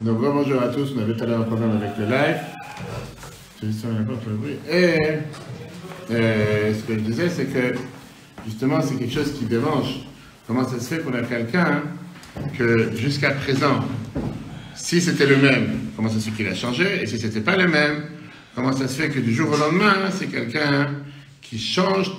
Donc, bonjour à tous. On avait tout à l'heure un problème avec le live. Je vais juste faire n'importe le bruit. Et ce que je disais, c'est que justement, c'est quelque chose qui dérange. Comment ça se fait qu'on a quelqu'un que jusqu'à présent, si c'était le même, comment ça se fait qu'il a changé? Et si c'était pas le même, comment ça se fait que du jour au lendemain, c'est quelqu'un qui change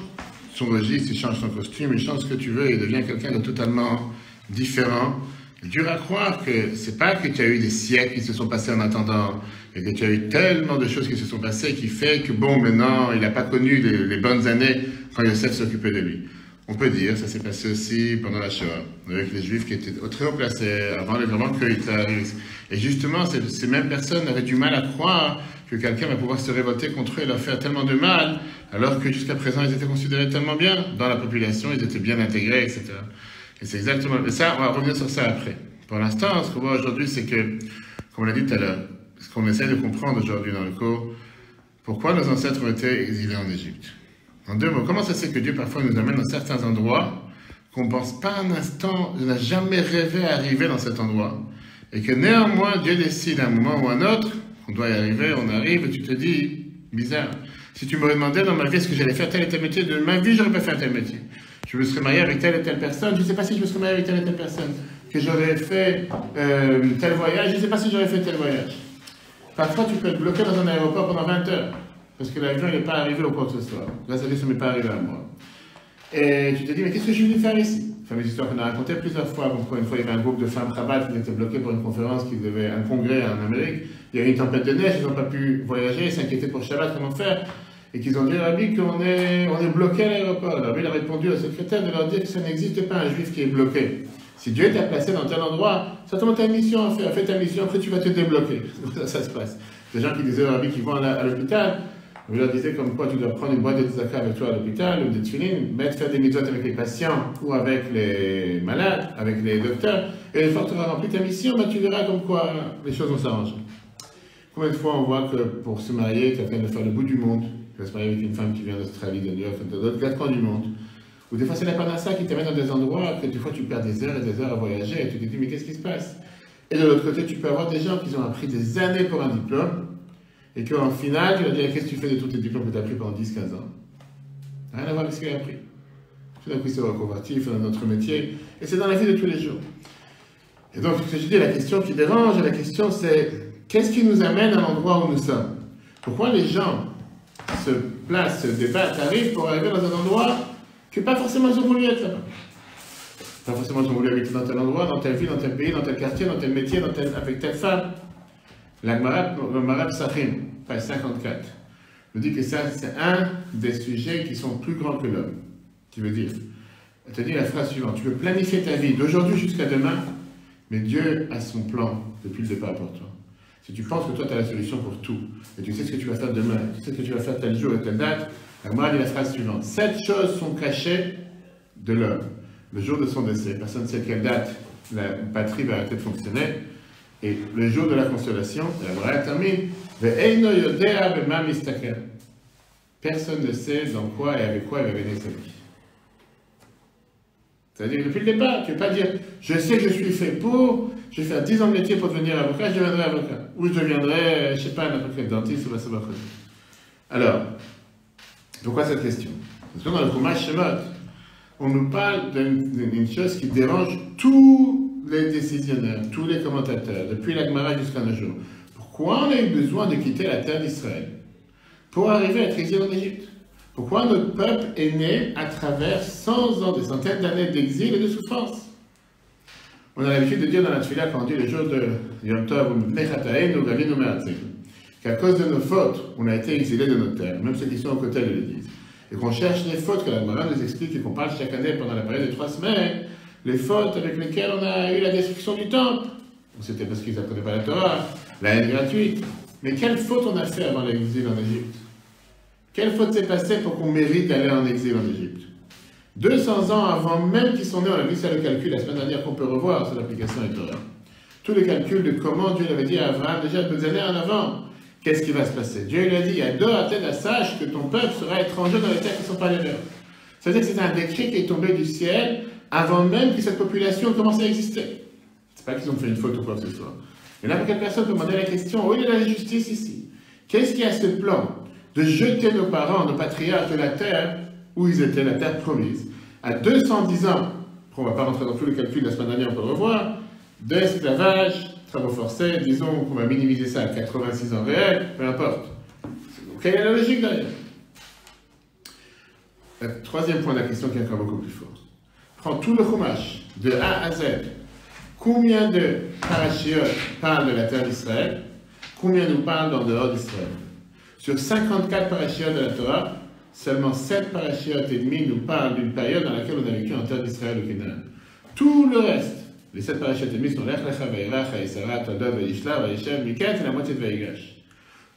son registre, il change son costume, il change ce que tu veux, il devient quelqu'un de totalement différent. C'est dur à croire que c'est pas que tu as eu des siècles qui se sont passés en attendant, et que tu as eu tellement de choses qui se sont passées qui fait que bon, maintenant, il n'a pas connu les bonnes années quand Yosef s'occupait de lui. On peut dire, ça s'est passé aussi pendant la Shoah, avec les Juifs qui étaient très haut placés, avant vraiment que Hitler arrive. Et justement, ces mêmes personnes avaient du mal à croire que quelqu'un va pouvoir se révolter contre eux et leur faire tellement de mal, alors que jusqu'à présent, ils étaient considérés tellement bien dans la population, ils étaient bien intégrés, etc. Et c'est exactement ça, on va revenir sur ça après. Pour l'instant, ce qu'on voit aujourd'hui, c'est que, comme on l'a dit tout à l'heure, ce qu'on essaie de comprendre aujourd'hui dans le cours, pourquoi nos ancêtres ont été exilés en Égypte. En deux mots, comment ça se fait que Dieu parfois nous amène dans certains endroits qu'on ne pense pas un instant, on n'a jamais rêvé à arriver dans cet endroit, et que néanmoins Dieu décide à un moment ou à un autre qu'on doit y arriver, on arrive, et tu te dis, bizarre. Si tu m'aurais demandé dans ma vie est-ce que j'allais faire tel et tel métier, de ma vie, j'aurais pas fait tel métier. Je me serais marié avec telle et telle personne, je ne sais pas si je me serais marié avec telle et telle personne. Que j'aurais fait tel voyage, je ne sais pas si j'aurais fait tel voyage. Parfois, tu peux être bloqué dans un aéroport pendant 20 heures, parce que l'avion n'est pas arrivé ou quoi que ce soit. Là, ça ne m'est pas arrivé à moi. Et tu te dis, mais qu'est-ce que je suis venu faire ici? Fameuse histoire qu'on a racontée plusieurs fois. Comme une fois, il y avait un groupe de femmes Rabat qui était bloqué pour une conférence, un congrès en Amérique. Il y avait une tempête de neige, ils n'ont pas pu voyager, ils s'inquiétaient pour Shabbat, comment faire. Et qu'ils ont dit à Rabbi qu'on est bloqué à l'aéroport. Alors, Rabbi a répondu au secrétaire de leur dire que ça n'existe pas un juif qui est bloqué. Si Dieu t'a placé dans tel endroit, certainement tu as une mission à faire, fais ta mission, après tu vas te débloquer. Ça se passe. Des gens qui disaient au Rabbi qu'ils vont à l'hôpital, on leur disait comme quoi tu dois prendre une boîte de tzaka avec toi à l'hôpital, ou des tefilin, faire des mitzvot avec les patients ou avec les malades, avec les docteurs, et une fois que tu auras rempli ta mission, tu verras comme quoi les choses vont s'arranger. Combien de fois on voit que pour se marier, quelqu'un doit faire le bout du monde, tu vas se marier avec une femme qui vient d'Australie, de New York, d'autres quatre coins du monde. Ou des fois c'est la panassa qui t'amène dans des endroits que des fois tu perds des heures et des heures à voyager et tu te dis mais qu'est-ce qui se passe? Et de l'autre côté tu peux avoir des gens qui ont appris des années pour un diplôme et qu'en final tu leur dis qu'est-ce que tu fais de tous tes diplômes que tu as appris pendant 10-15 ans? Rien à voir avec ce qu'il a appris. Tout d'un coup il s'est reconverti, il fait un autre métier et c'est dans la vie de tous les jours. Et donc ce que je dis, la question qui dérange, la question c'est qu'est-ce qui nous amène à l'endroit où nous sommes? Pourquoi les gens se placent, se débattent, arrivent pour arriver dans un endroit que pas forcément ils ont voulu être là-bas. Pas forcément ils ont voulu habiter dans tel endroit, dans telle ville, dans tel pays, dans tel quartier, dans tel métier, avec telle femme. La Gemara Psachim, page 54, nous dit que ça, c'est un des sujets qui sont plus grands que l'homme. Qui veut dire, elle te dit la phrase suivante, tu peux planifier ta vie d'aujourd'hui jusqu'à demain, mais Dieu a son plan depuis le départ pour toi. Si tu penses que toi tu as la solution pour tout, et tu sais ce que tu vas faire demain, tu sais ce que tu vas faire tel jour et telle date, Gemara dit la phrase suivante, 7 choses sont cachées de l'homme. Le jour de son décès, personne ne sait quelle date la batterie va arrêter de fonctionner, et le jour de la consolation, la Gemara termine, personne ne sait dans quoi et avec quoi il va gagner sa vie. C'est-à-dire, depuis le départ, tu ne peux pas dire, je sais que je suis fait pour, je vais faire 10 ans de métier pour devenir avocat, je deviendrai avocat. Ou je deviendrai, je ne sais pas, n'importe quel dentiste ou la sabachot. Alors, pourquoi cette question? Parce que dans le Chumash Shemot, on nous parle d'une chose qui dérange tous les décisionnaires, tous les commentateurs, depuis la Gemara jusqu'à nos jours. Pourquoi on a eu besoin de quitter la terre d'Israël pour arriver à être exilé en Égypte? Pourquoi notre peuple est né à travers 100 ans, des centaines d'années d'exil et de souffrance? On a l'habitude de dire dans la Tfila, quand on dit le jour de Yom Tov, qu'à cause de nos fautes, on a été exilés de notre terre, même ceux qui sont aux côtés de l'Église. Et qu'on cherche les fautes que la Gemara nous explique et qu'on parle chaque année pendant la période de 3 semaines, les fautes avec lesquelles on a eu la destruction du temple. C'était parce qu'ils n'apprenaient pas la Torah, la haine gratuite. Mais quelle faute on a fait avant l'exil en Égypte? Quelle faute s'est passée pour qu'on mérite d'aller en exil en Égypte? 200 ans avant même qu'ils sont nés, on a vu ça le calcul la semaine dernière qu'on peut revoir sur l'application et Torah. Tous les calculs de comment Dieu l'avait dit à Abraham déjà des années en avant. Qu'est-ce qui va se passer? Dieu lui a dit, à deux à tête à sache que ton peuple sera étranger dans les terres qui ne sont pas les leurs. C'est-à-dire que c'est un décret qui est tombé du ciel avant même que cette population commence à exister. C'est pas qu'ils ont fait une faute ou quoi que ce soit. Et là, quelle personne peut demander la question, où est la justice ici? Qu'est-ce qu'il y a ce plan de jeter nos parents, nos patriarches de la terre où ils étaient, la terre promise, à 210 ans, on ne va pas rentrer dans tout le calcul, la semaine dernière on peut le revoir, d'esclavage, travaux forcés, disons qu'on va minimiser ça à 86 ans réels, peu importe. Quelle est la logique derrière? Le troisième point de la question qui est encore beaucoup plus fort. Prends tout le chumash, de A à Z. Combien de parachiotes parlent de la terre d'Israël? Combien nous parlent en dehors d'Israël? Sur 54 parachiotes de la Torah, seulement 7 parachiotes et demi nous parlent d'une période dans laquelle on a vécu en terre d'Israël au Canaan. Tout le reste, les 7 parachiotes et demi sont Lech Lecha, Vaïrach, Haïsara, Todov, Vaïshla, Vaïshem, Miket et la moitié de Vaïgash.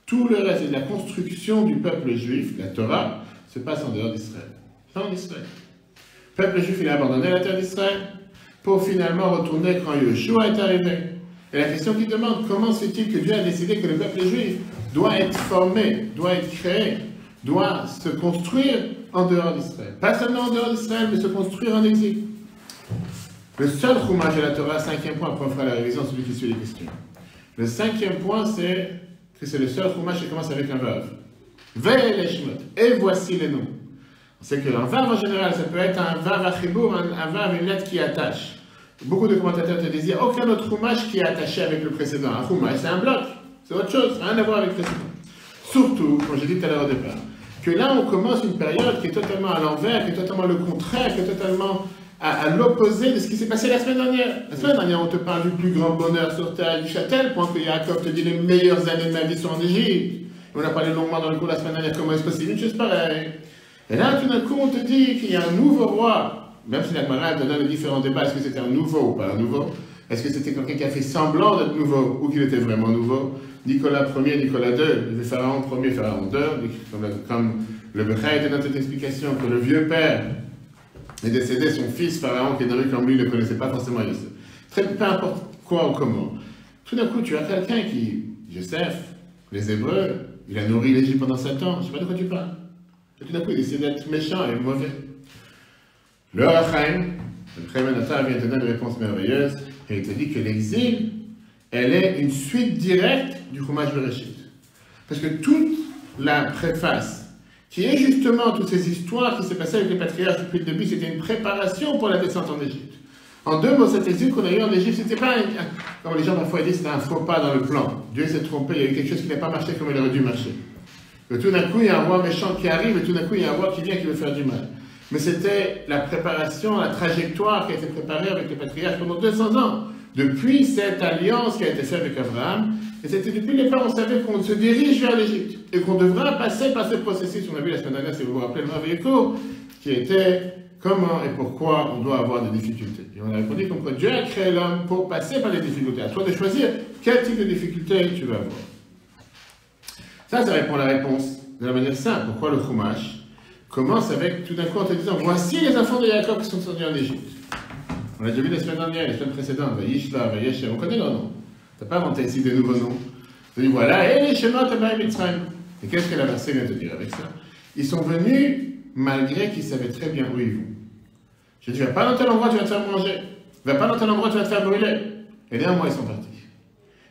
Tout le reste, et la construction du peuple juif, la Torah, se passe en dehors d'Israël. Pas en Israël. Le peuple juif, il a abandonné la terre d'Israël pour finalement retourner quand Yeshua est arrivé. Et la question qui demande, comment se fait-il que Dieu a décidé que le peuple juif doit être formé, doit être créé, doit se construire en dehors d'Israël? Pas seulement en dehors d'Israël, mais se construire en exil. Le seul chumash de la Torah, 5e point, après on fera la révision, celui qui suit les questions. Le 5e point, c'est que c'est le seul chumash qui commence avec un vav. Ve'el eshmot. Et voici les noms. C'est qu'un vav en général, ça peut être un vav achibour, un vav, une lettre qui attache. Beaucoup de commentateurs te disent, aucun autre chumash qui est attaché avec le précédent. Un chumash, c'est un bloc. C'est autre chose, rien à voir avec le précédent. Surtout, comme j'ai dit tout à l'heure au départ, que là on commence une période qui est totalement à l'envers, qui est totalement le contraire, qui est totalement à l'opposé de ce qui s'est passé la semaine dernière. La semaine dernière, on te parle du plus grand bonheur sur terre du châtel, point que Yaakov te dit les meilleures années de ma vie sont en Égypte. On a parlé longuement dans le cours la semaine dernière, comment est-ce possible une chose pareille. Et là, tout d'un coup, on te dit qu'il y a un nouveau roi, même si la Gemara donne les différents débats, est-ce que c'était un nouveau ou pas un nouveau? Est-ce que c'était quelqu'un qui a fait semblant d'être nouveau ou qu'il était vraiment nouveau? Nicolas Ier, Nicolas II, le Pharaon Ier, Pharaon II, comme le Bechaï était dans cette explication, que le vieux père est décédé, son fils Pharaon, qui est devenu comme lui, ne connaissait pas forcément Yosef. Peu importe quoi ou comment. Tout d'un coup, tu as quelqu'un qui, Joseph, les Hébreux, il a nourri l'Égypte pendant 7 ans, je ne sais pas de quoi tu parles. Et tout d'un coup, il décide d'être méchant et mauvais. Le Rachaim, le Chaim vient te donner une réponse merveilleuse, et il te dit que l'exil, elle est une suite directe du Chumash Bereshit. Parce que toute la préface, qui est justement toutes ces histoires qui s'est passées avec les patriarches depuis le début, c'était une préparation pour la descente en Égypte. En 2 mots, cet exil qu'on a eu en Égypte, c'était pas comme les gens parfois disent, c'était un faux pas dans le plan. Dieu s'est trompé, il y a eu quelque chose qui n'a pas marché comme il aurait dû marcher. Que tout d'un coup, il y a un roi méchant qui arrive, et tout d'un coup, il y a un roi qui vient qui veut faire du mal. Mais c'était la préparation, la trajectoire qui a été préparée avec les patriarches pendant 200 ans. Depuis cette alliance qui a été faite avec Abraham, et c'était depuis le départ, on savait qu'on se dirige vers l'Égypte, et qu'on devra passer par ce processus. On a vu la semaine dernière, si vous vous rappelez, le Rav Yeko, qui était comment et pourquoi on doit avoir des difficultés. Et on a répondu comme quoi Dieu a créé l'homme pour passer par les difficultés. À toi de choisir quel type de difficulté tu vas avoir. Ça répond à la réponse de la manière simple. Pourquoi le Chumash commence avec, tout d'un coup, en te disant, voici les enfants de Yaakov qui sont sortis en Égypte. On l'a déjà vu la semaine dernière, les semaines précédentes, Vaïshla, Vaïshem, on connaît leurs noms. Tu n'as pas inventé ici de nouveaux noms. Tu dis, voilà, et les Shemot Abaï Mitzrayim. Et qu'est-ce que la verset vient te dire avec ça? Ils sont venus malgré qu'ils savaient très bien où ils vont. Je dis, va pas dans tel endroit, tu vas te faire manger. Va pas dans tel endroit, tu vas te faire brûler. Et néanmoins, ils sont partis.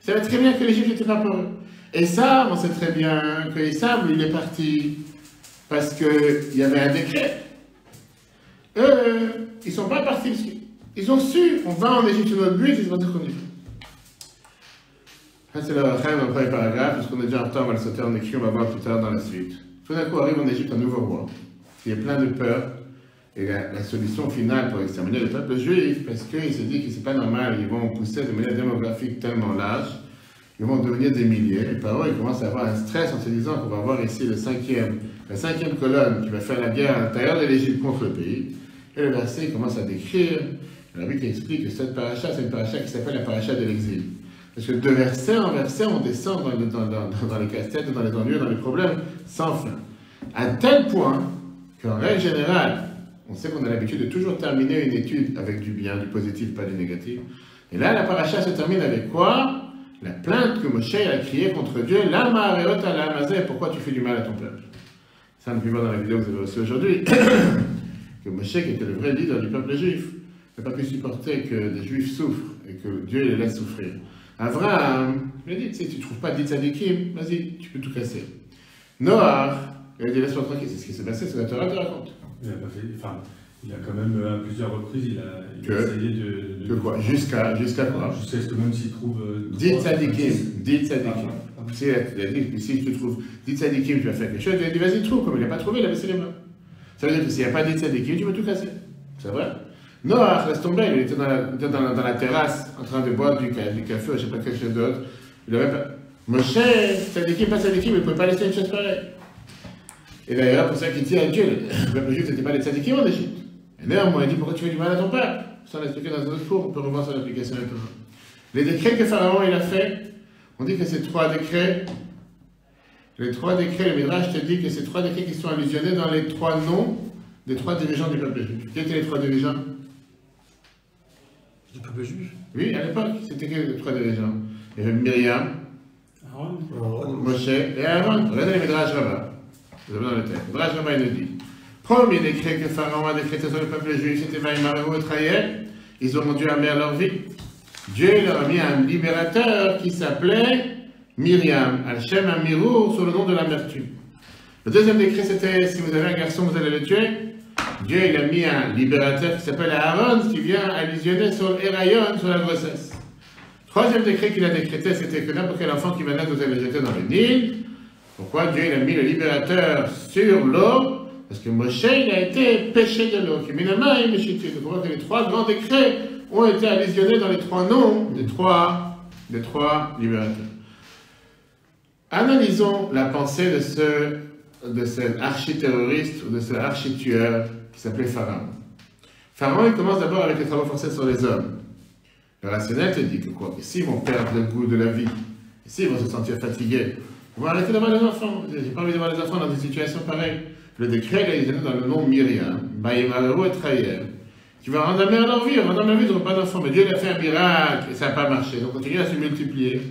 Ils savaient très bien que l'Égypte n'était pas pour eux. Et ça, on sait très bien que Esav, il est parti parce qu'il y avait un décret. Eux, ils ne sont pas partis parce qu'ils ont su, on va en Égypte sur notre but, ils vont dire qu'on y va. Ça, c'est le Rachaim dans le premier paragraphe, parce qu'on est déjà en retard, on va le sauter en écrit, on va voir plus tard dans la suite. Tout d'un coup arrive en Égypte un nouveau roi, qui est plein de peur, et la solution finale pour exterminer le peuple juif, parce qu'il se dit que c'est pas normal, ils vont pousser de manière démographique tellement large, ils vont devenir des milliers, et par eux, ils commencent à avoir un stress en se disant qu'on va avoir ici la cinquième colonne qui va faire la guerre à l'intérieur de l'Égypte contre le pays. Et le verset commence à décrire, la Bible explique que cette paracha, c'est une paracha qui s'appelle la paracha de l'exil. Parce que de verset en verset, on descend dans les casse-têtes, dans les ennuis, dans les problèmes, sans fin. À tel point qu'en règle générale, on sait qu'on a l'habitude de toujours terminer une étude avec du bien, du positif, pas du négatif. Et là, la paracha se termine avec quoi? La plainte que Moshe a criée contre Dieu, Lama areota la amazé, pourquoi tu fais du mal à ton peuple? Ça, on peut voir dans la vidéo que vous avez reçue aujourd'hui, que Moshe, qui était le vrai leader du peuple juif, n'a pas pu supporter que des juifs souffrent et que Dieu les laisse souffrir. Abraham, il a dit, tu sais, tu ne trouves pas dit tzadikim, vas-y, tu peux tout casser. Noah, il a dit, laisse-moi tranquille, c'est ce qui s'est passé, c'est la Torah te raconte. Il a pas fait, enfin, il a quand même, à plusieurs reprises, il a essayé de... Que quoi? Jusqu'à quoi? Je sais que même s'il trouve... Dit tzadikim. Si tu trouves dit tzadikim, tu vas faire quelque chose, il a dit, vas-y, trouve, comme il n'a pas trouvé, il a baissé les mains. Ça veut dire que s'il n'y a pas dit tzadikim, tu peux tout casser. C'est vrai? Noah, laisse tomber, il était dans la terrasse, en train de boire du café, ou je ne sais pas quelque chose d'autre. Il avait pas... Moshe, tzadikim, pas tzadikim, il ne pouvait pas laisser une chose pareille. Et d'ailleurs, pour ça qu'il dit à Dieu, le peuple juif n'était pas les tzadikim en Égypte. Et néanmoins, il dit, pourquoi tu fais du mal à ton peuple? Ça, on l'a expliqué dans un autre cours, on peut revoir sur l'application de Torah. Les décrets que Pharaon il a fait, on dit que ces 3 décrets, les 3 décrets, le Midrash te dit que ces 3 décrets qui sont allusionnés dans les 3 noms des 3 dirigeants du peuple juif. Qui étaient les 3 dirigeants? Du peuple juif? Oui, à l'époque, c'était que les 3 dirigeants. Il y avait Myriam, Aaron, Moshe et Aaron. Regardez les Midrash Rabbah. Vous avez dans le texte. Midrash Rabbah, il nous dit. Premier décret que Pharaon a décrété sur le peuple juif, c'était Vaïmarou et Traïel. Ils ont rendu amère leur vie. Dieu leur a mis un libérateur qui s'appelait Myriam, Al-Shem Amirur, sur le nom de l'amertume. Le deuxième décret, c'était si vous avez un garçon, vous allez le tuer. Dieu il a mis un libérateur qui s'appelle Aaron, qui vient allusionner sur l'Erayon, sur la grossesse. Troisième décret qu'il a décrété, c'était que n'importe quel enfant qui va naître, vous allez le jeter dans le Nil. Pourquoi Dieu il a mis le libérateur sur l'eau? Parce que Moshe il a été péché de l'eau. Donc on voit que les 3 grands décrets ont été allusionnés dans les 3 noms des trois libérateurs. Analysons la pensée de cet archi-terroriste ou de cet archi-tueur qui s'appelait Pharaon. Pharaon il commence d'abord avec les travaux forcés sur les hommes. Le rationnel te dit que quoi? Que s'ils vont perdre le goût de la vie, s'ils vont se sentir fatigués, on va arrêter d'avoir les enfants. J'ai pas envie d'avoir les enfants dans des situations pareilles. Le décret, il est dans le nom Myriam, Baïmarou et Traïel, qui va rendre amère leur vie. Rendre amère leur vie, ils n'auront pas d'enfants. Mais Dieu il a fait un miracle et ça n'a pas marché. Donc on continue à se multiplier.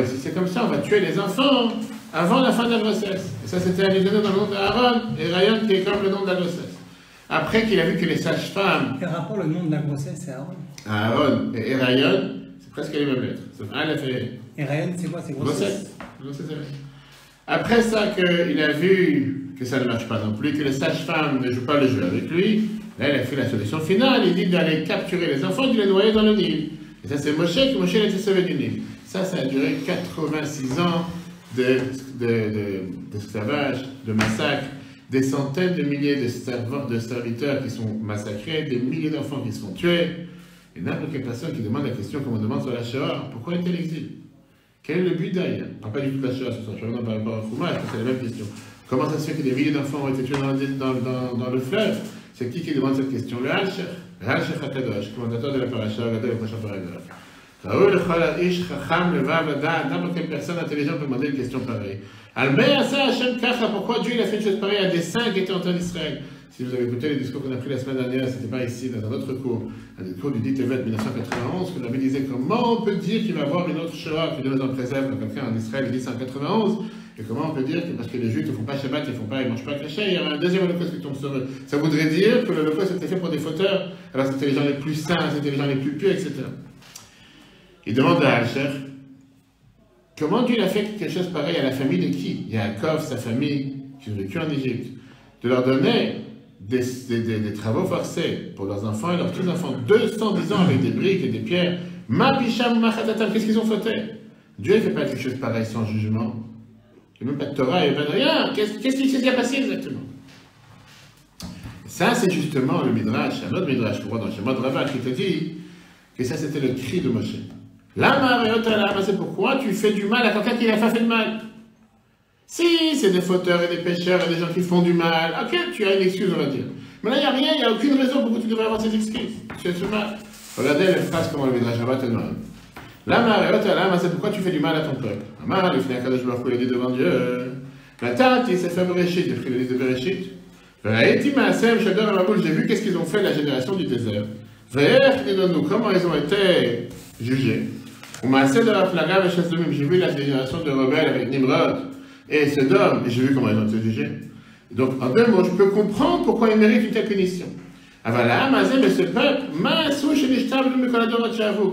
Si c'est comme ça, on va tuer les enfants avant la fin de la grossesse. Et ça, c'était allusionné dans le nom d'Aaron et Rayon, qui est comme le nom de la grossesse. Après qu'il a vu que les sages-femmes. Quel rapport le nom de la grossesse, c'est Aaron? Aaron et Rayon, c'est presque les mêmes lettres. Sauf un, il a fait. Et Rayon, c'est quoi? C'est grossesse. Grossesse. Après ça, qu'il a vu que ça ne marche pas non plus, que les sages-femmes ne jouent pas le jeu avec lui, là, il a fait la solution finale. Il dit d'aller capturer les enfants et de les noyer dans le Nil. Et ça, c'est Moshe, que Moshe a été sauvé du Nil. Ça a duré 86 ans d'esclavage, de massacre, des centaines de milliers de serviteurs qui sont massacrés, des milliers d'enfants qui se font tuer. Et n'importe quelle personne qui demande la question, comme on demande sur la Shoah, pourquoi est-elle exil? Quel est le but derrière? On ne parle pas du tout de la Shoah, ce soir, je reviens par rapport à Foumash, c'est la même question. Comment ça se fait que des milliers d'enfants ont été tués dans le fleuve? C'est qui demande cette question? Le Al-Sheikh HaKadosh, commentateur de la paracha, regardez le prochain paragraphe. N'importe quelle personne intelligente peut demander une question pareille. Pourquoi Dieu il a fait une chose pareille à des saints qui étaient en terre d'Israël? Si vous avez écouté les discours qu'on a pris la semaine dernière, c'était pas ici, dans un autre cours, un cours du dit Tevet 1991, que l'Abbé disait comment on peut dire qu'il va y avoir une autre Shoah, que Dieu nous en préserve, quand quelqu'un en Israël dit 191, et comment on peut dire que parce que les Juifs ne font pas Shabbat, ils ne mangent pas Kasher, il y a un deuxième holocauste qui tombe sur eux. Ça voudrait dire que l'holocauste était fait pour des fauteurs, alors c'était les gens les plus saints, c'était les gens les plus pieux, etc. Il demande à Al-Sheikh, comment Dieu a fait quelque chose pareil à la famille de qui? Yaakov, sa famille, qui ont vécu en Égypte, de leur donner des travaux forcés pour leurs enfants et leurs petits-enfants, 210 ans avec des briques et des pierres. Ma bisham machatatam, qu'est-ce qu'ils ont fauté? Dieu ne fait pas quelque chose pareil sans jugement. Il n'y a même pas de Torah, il n'y a pas de rien. Qu'est-ce qui s'est passé exactement? Ça, c'est justement le Midrash, un autre Midrash, je crois, dans le Shemot Rabbah, qui te dit que ça, c'était le cri de Moshe. C'est pourquoi tu fais du mal à quelqu'un qui n'a pas fait de mal. Si c'est des fauteurs et des pécheurs et des gens qui font du mal, ok, tu as une excuse, on va dire. Mais là, il n'y a rien, il n'y a aucune raison pour que tu devrais avoir ces excuses. Tu fais ce mal. Regardez les phrases comment le Midrash Rabbah te demande. C'est pourquoi tu fais du mal à ton peuple. Amar, il fait un cadeau, je me dit devant Dieu. La tante, il s'est fait Bereshit, il a pris le livre de Bereshit. J'ai vu qu'est-ce qu'ils ont fait la génération du désert. Comment ils ont été jugés. J'ai vu la génération de rebelles avec Nimrod et Sodome, et j'ai vu comment ils ont été jugés. Donc, en 2 mots, je peux comprendre pourquoi ils méritent une telle punition. Mais ce peuple,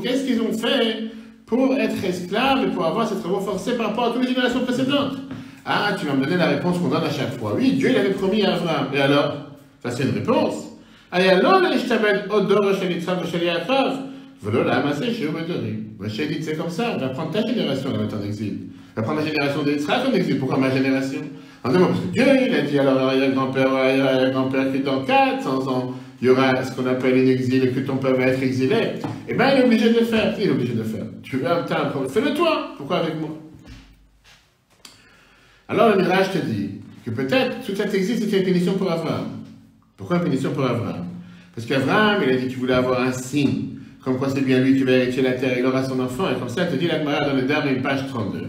qu'est-ce qu'ils ont fait pour être esclave et pour avoir ses travaux forcés par rapport à toutes les générations précédentes. Ah, tu vas me donner la réponse qu'on donne à chaque fois. Oui, Dieu l'avait promis à Abraham. Et alors? Ça, c'est une réponse. Et alors, les Shtabed, Odor, Shalitzrak, Shaliakrav, voilà, amassé, chez Obedori. Moshe dit, c'est comme ça, on va prendre ta génération à la mettre en exil. On va prendre la génération d'Yitzhak en exil. Pourquoi ma génération? En deux mots, parce que Dieu, il a dit, alors, il y a le grand-père qui est dans 400 ans, il y aura ce qu'on appelle une exil et que ton peuple va être exilé. Eh bien, il est obligé de le faire. Il est obligé de le faire. Tu veux un problème? Fais-le toi. Pourquoi avec moi? Alors, le Midrash te dit que peut-être tout cet exil, c'était une punition pour Abraham. Pourquoi une punition pour Abraham? Parce qu'Abraham, il a dit qu'il voulait avoir un signe. Comme quoi c'est bien lui qui va hériter la terre, il aura son enfant, et comme ça, il te dit la Gemara dans le Darbim, page 32.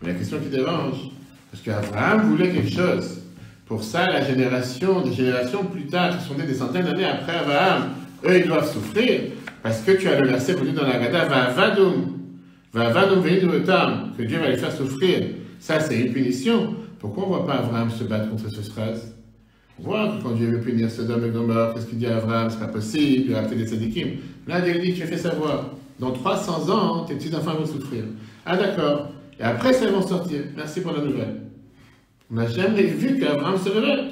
Mais la question qui dérange, parce qu'Abraham voulait quelque chose. Pour ça, des générations plus tard, qui sont des centaines d'années après Abraham, eux, ils doivent souffrir, parce que tu as le verset connu dans la Gada, Va'avadum ve'iduotam, que Dieu va les faire souffrir. Ça, c'est une punition. Pourquoi on ne voit pas Abraham se battre contre cette phrase? On voit que quand Dieu veut punir Sodome et Gomorrhe, qu'est-ce qu'il dit à Abraham? C'est pas possible, il va appeler des tzadikim. Là, Dieu dit, tu fais savoir, dans 300 ans, tes petits-enfants vont souffrir. Ah d'accord, et après ça, ils vont sortir. Merci pour la nouvelle. On n'a jamais vu qu'Abraham se révèle.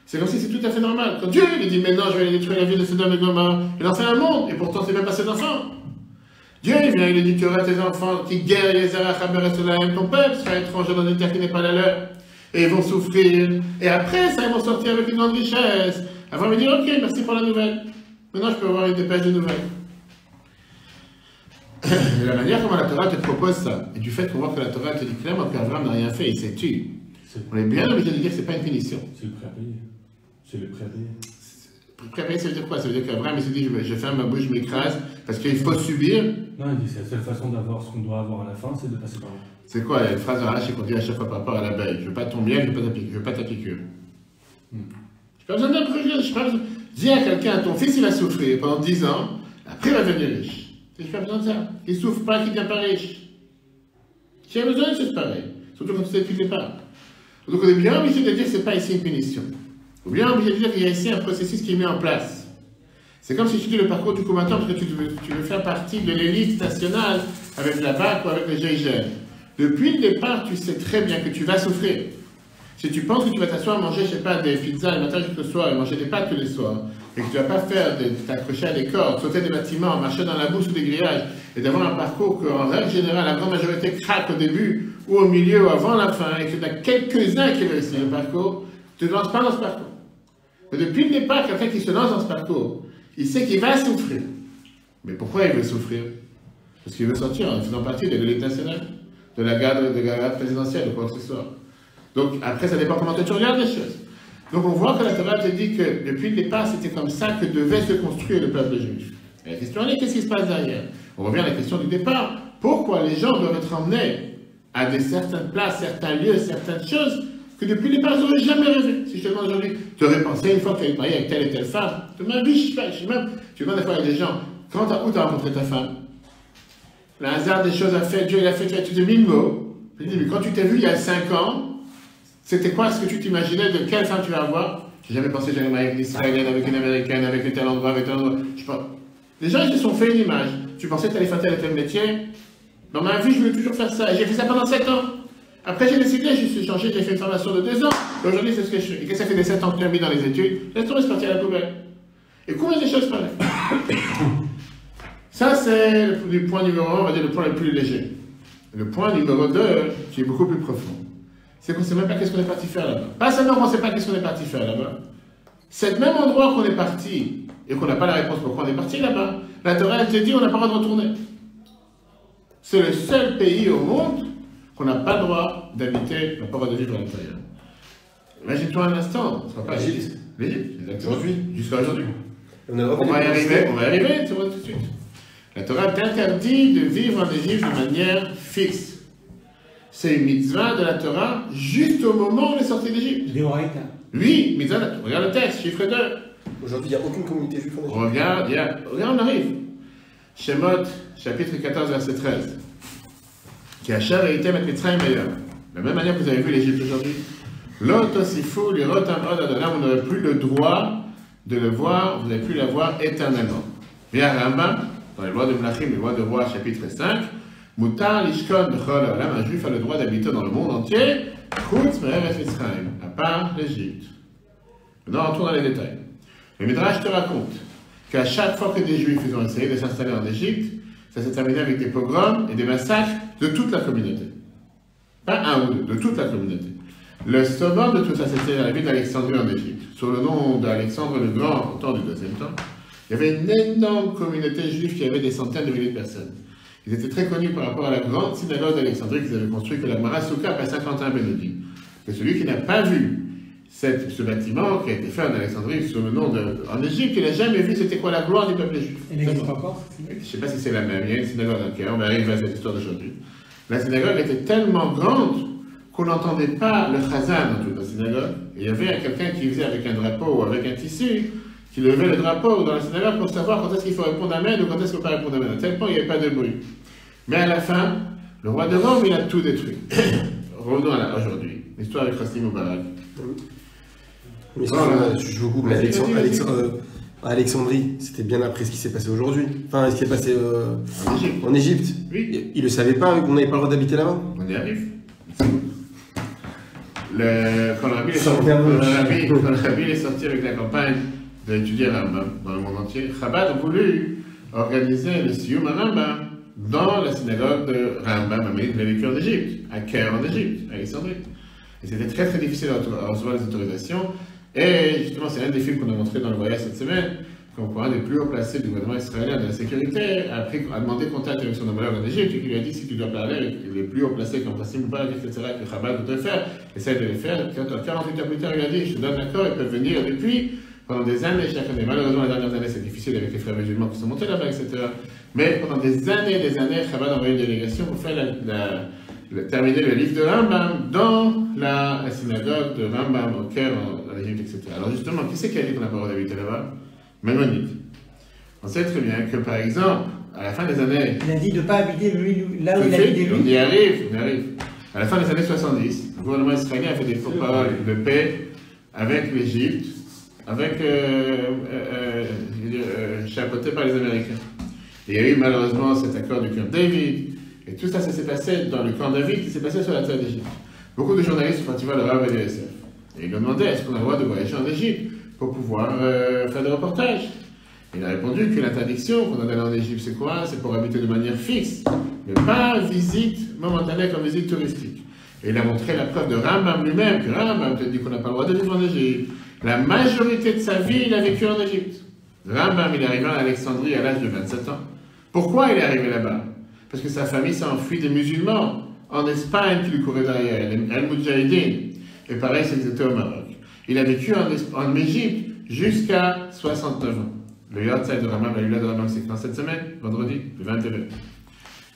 C'est comme si c'est tout à fait normal. Quand Dieu lui dit, maintenant je vais aller détruire la ville de Sodome et Gomorrhe, il en fait un monde, et pourtant c'est même pas ses enfants. Dieu, il vient, il lui dit, tu auras tes enfants qui guerrent les Arachaber et Solaim, ton peuple sera étranger dans une terre qui n'est pas la leur. Et ils vont souffrir, et après ça, ils vont sortir avec une grande richesse. Avant, il me dit, ok, merci pour la nouvelle. Maintenant, je peux avoir une dépêche de nouvelles. Et la manière comment la Torah te propose ça, et du fait qu'on voit que la Torah te dit clairement qu'Abraham n'a rien fait, il s'est tué. On est bien obligé de dire que ce n'est pas une punition. C'est le prêt à payer. C'est le prêt à payer. Prêt à payer, ça veut dire quoi? Ça veut dire qu'Abraham il se dit, je ferme ma bouche, je m'écrase, parce qu'il faut subir. Non, il dit, c'est la seule façon d'avoir ce qu'on doit avoir à la fin, c'est de passer par là. C'est quoi? Il y a une phrase arrachée qu'on dit à chaque fois par rapport à l'abeille. Je veux pas ton miel, je veux pas ta piqûre. Je n'ai pas besoin d'un projet, je pas besoin. Dis à quelqu'un, ton fils il va souffrir pendant 10 ans, après il va devenir riche. Je n'ai pas besoin de ça. Il ne souffre pas, qu'il ne devient pas riche. J'ai besoin de choses pareilles, surtout quand tu sais depuis le départ. Donc on est bien obligé de dire que ce n'est pas ici une punition. On est bien obligé de dire qu'il y a ici un processus qui est mis en place. C'est comme si tu dis le parcours du combattant parce que tu veux faire partie de l'élite nationale avec la BAC ou avec le GIGN. Depuis le départ, tu sais très bien que tu vas souffrir. Si tu penses que tu vas t'asseoir à manger, je ne sais pas, des pizzas le matin jusqu'au soir et manger des pâtes tous les soirs, et que tu ne vas pas faire t'accrocher à des cordes, sauter des bâtiments, marcher dans la boue sous des grillages, et d'avoir un parcours qu'en règle générale, la grande majorité craque au début, ou au milieu, ou avant la fin, et que tu as quelques-uns qui réussissent le parcours, tu ne te lances pas dans ce parcours. Mais depuis le départ, quelqu'un qui se lance dans ce parcours, il sait qu'il va souffrir. Mais pourquoi il veut souffrir? Parce qu'il veut sortir en faisant partie de l'élite nationale, de la garde présidentielle, ou quoi que ce soit. Donc, après, ça dépend comment tu regardes les choses. Donc, on voit que la Torah te dit que depuis le départ, c'était comme ça que devait se construire le peuple juif. Et la question est, qu'est-ce qui se passe derrière? On revient à la question du départ. Pourquoi les gens doivent être emmenés à certaines places, certains lieux, certaines choses que depuis le départ, ils n'auraient jamais rêvé? Si je te demande aujourd'hui, tu aurais pensé une fois que tu avais marié avec telle et telle femme, de ma vie, je sais même, tu demandes des fois avec des gens, où tu as rencontré ta femme? Le hasard des choses a fait, Dieu il a fait, tu as étudié 1000 mots. Je dis, mais quand tu t'es vu il y a 5 ans, c'était quoi ce que tu t'imaginais, de quelle femme tu vas avoir? J'ai jamais pensé que j'allais marier avec une Israélienne, avec une Américaine, avec un tel endroit, avec tel endroit. Je sais pas. Les gens, ils se sont fait une image. Tu pensais que tu allais faire tel et tel métier? Dans ma vie, je voulais toujours faire ça. Et j'ai fait ça pendant 7 ans. Après, j'ai décidé, je suis changé, j'ai fait une formation de 2 ans. Et aujourd'hui, c'est ce que je fais. Et que ça fait des 7 ans que tu as mis dans les études, laisse tomber, c'est parti à la poubelle. Et combien de choses pareilles? Ça, c'est le point numéro 1, on va dire le point le plus léger. Le point numéro 2, qui est beaucoup plus profond, c'est qu'on ne sait même pas qu'est-ce qu'on est parti faire là-bas. Pas seulement qu'on ne sait pas qu'est-ce qu'on est parti faire là-bas. C'est le même endroit qu'on est parti, et qu'on n'a pas la réponse pourquoi on est parti là-bas, la Torah, elle te dit on n'a pas le droit de retourner. C'est le seul pays au monde qu'on n'a pas le droit d'habiter, on n'a pas le droit de vivre à l'intérieur. Imagine-toi un instant, ce ne sera pas l'Égypte. L'Égypte, exactement. Jusqu'à aujourd'hui. On va y arriver, tu vois tout de suite. La Torah t'interdit de vivre en Égypte de manière fixe. C'est une mitzvah de la Torah juste au moment où on est sorti d'Égypte. Oui, mitzvah de la Torah. Regarde le texte, chiffre 2. Aujourd'hui, il n'y a aucune communauté juive en Égypte. Regarde, on arrive. Shemot, chapitre 14, verset 13. Qui a cher et été mettre Mitzrayim meilleur. De la même manière que vous avez vu l'Égypte aujourd'hui. L'otosifu, l'irotam od adonam, vous n'aurez plus le droit de le voir, vous n'avez plus la voir éternellement. Via Rambam, dans les lois de Mlachim, les lois de roi, chapitre 5, Mutar lishkon b'chol ha'olam, un juif a le droit d'habiter dans le monde entier, chutz me'eretz Mitzrayim, à part l'Égypte. Maintenant, rentrons dans les détails. Le Midrash te raconte qu'à chaque fois que des juifs ont essayé de s'installer en Égypte, ça s'est terminé avec des pogroms et des massacres de toute la communauté. Pas un ou deux, de toute la communauté. Le sommet de tout ça, c'était la ville d'Alexandrie en Égypte. Sous le nom d'Alexandre le Grand, au temps du deuxième temps, il y avait une énorme communauté juive qui avait des centaines de milliers de personnes. Ils étaient très connus par rapport à la grande synagogue d'Alexandrie qu'ils avaient construite, que la Gemara Souka à Saint-Quentin Bénédicte. Que celui qui n'a pas vu ce bâtiment qui a été fait en Alexandrie sous le nom en Égypte, il n'a jamais vu c'était quoi la gloire du peuple juif. Elle n'existe pas encore? Je ne sais pas si c'est la même. Il y a une synagogue dans Caire, on va arriver à cette histoire d'aujourd'hui. La synagogue était tellement grande qu'on n'entendait pas le chazan dans toute la synagogue. Et il y avait quelqu'un qui faisait avec un drapeau ou avec un tissu, qui levait le drapeau dans la synagogue pour savoir quand est-ce qu'il faut répondre amen ou quand est-ce qu'il ne faut pas répondre amen. À tel point, il n'y avait pas de bruit. Mais à la fin, le roi de Rome, il a tout détruit. Revenons à aujourd'hui. L'histoire de Hosni Moubarak. Mais je vous coupe, mais Alexandrie, c'était bien après ce qui s'est passé aujourd'hui. Enfin, ce qui s'est passé en Égypte. Oui. Il ne le savait pas qu'on n'avait pas le droit d'habiter là-bas. On y arrive. Quand le rabbi est sorti avec la campagne d'étudier Rambam dans le monde entier, Chabad a voulu organiser le Siyum à Rambam dans la synagogue de Rambam, il a vécu en Égypte, à Caire en Égypte, à Alexandrie. Et c'était très très difficile à recevoir les autorisations. Et justement, c'est un des films qu'on a montré dans le voyage cette semaine, qu'on un des plus haut placés du gouvernement israélien de la sécurité a demandé contact avec son homologue en Égypte et qui lui a dit si tu dois parler avec les plus haut placés comme Hosni Moubarak, etc., que Chabad doit le faire, essaye de le faire. 48 heures plus tard, il a dit je te donne l'accord, ils peuvent venir depuis pendant des années chaque année. Malheureusement, les dernières années, c'est difficile avec les frères musulmans qui sont montés là-bas, etc. Mais pendant des années, Chabad a envoyé une délégation pour faire terminer le livre de Rambam dans la synagogue de Rambam au Caire, en Égypte, etc. Alors justement, qui c'est qui a dit qu'on n'a pas le droit d'habiter là-bas? Maïmonide. On sait très bien que, par exemple, à la fin des années... Il a dit de ne pas habiter là où il habite lui. On y arrive. À la fin des années 70, le gouvernement israélien a fait des faux-paroles de paix avec l'Égypte, chapeauté par les Américains. Et il y a eu malheureusement cet accord du camp David, et tout ça s'est passé dans le camp David qui s'est passé sur la terre d'Égypte. Beaucoup de journalistes sont partis voir le Rav et l'ESF. Et ils lui demandaient est-ce qu'on a le droit de voyager en Égypte pour pouvoir faire des reportages. Il a répondu que l'interdiction qu'on a d'aller en Égypte, c'est quoi? C'est pour habiter de manière fixe, mais pas visite momentanée comme visite touristique. Et il a montré la preuve de Rambam lui-même, que Rambam te dit qu'on n'a pas le droit de vivre en Égypte. La majorité de sa vie, il a vécu en Égypte. Rambam, il est arrivé en Alexandrie à l'âge de 27 ans. Pourquoi il est arrivé là-bas? Parce que sa famille s'est enfuie des musulmans en Espagne qui lui couraient derrière, El Moudjahidine. Et pareil, c'est qu'ils étaient au Maroc. Il a vécu en Égypte jusqu'à 69 ans. Le Yortzeit de Rambam, la Yula de Rambam, c'est quand cette semaine, vendredi, le 22.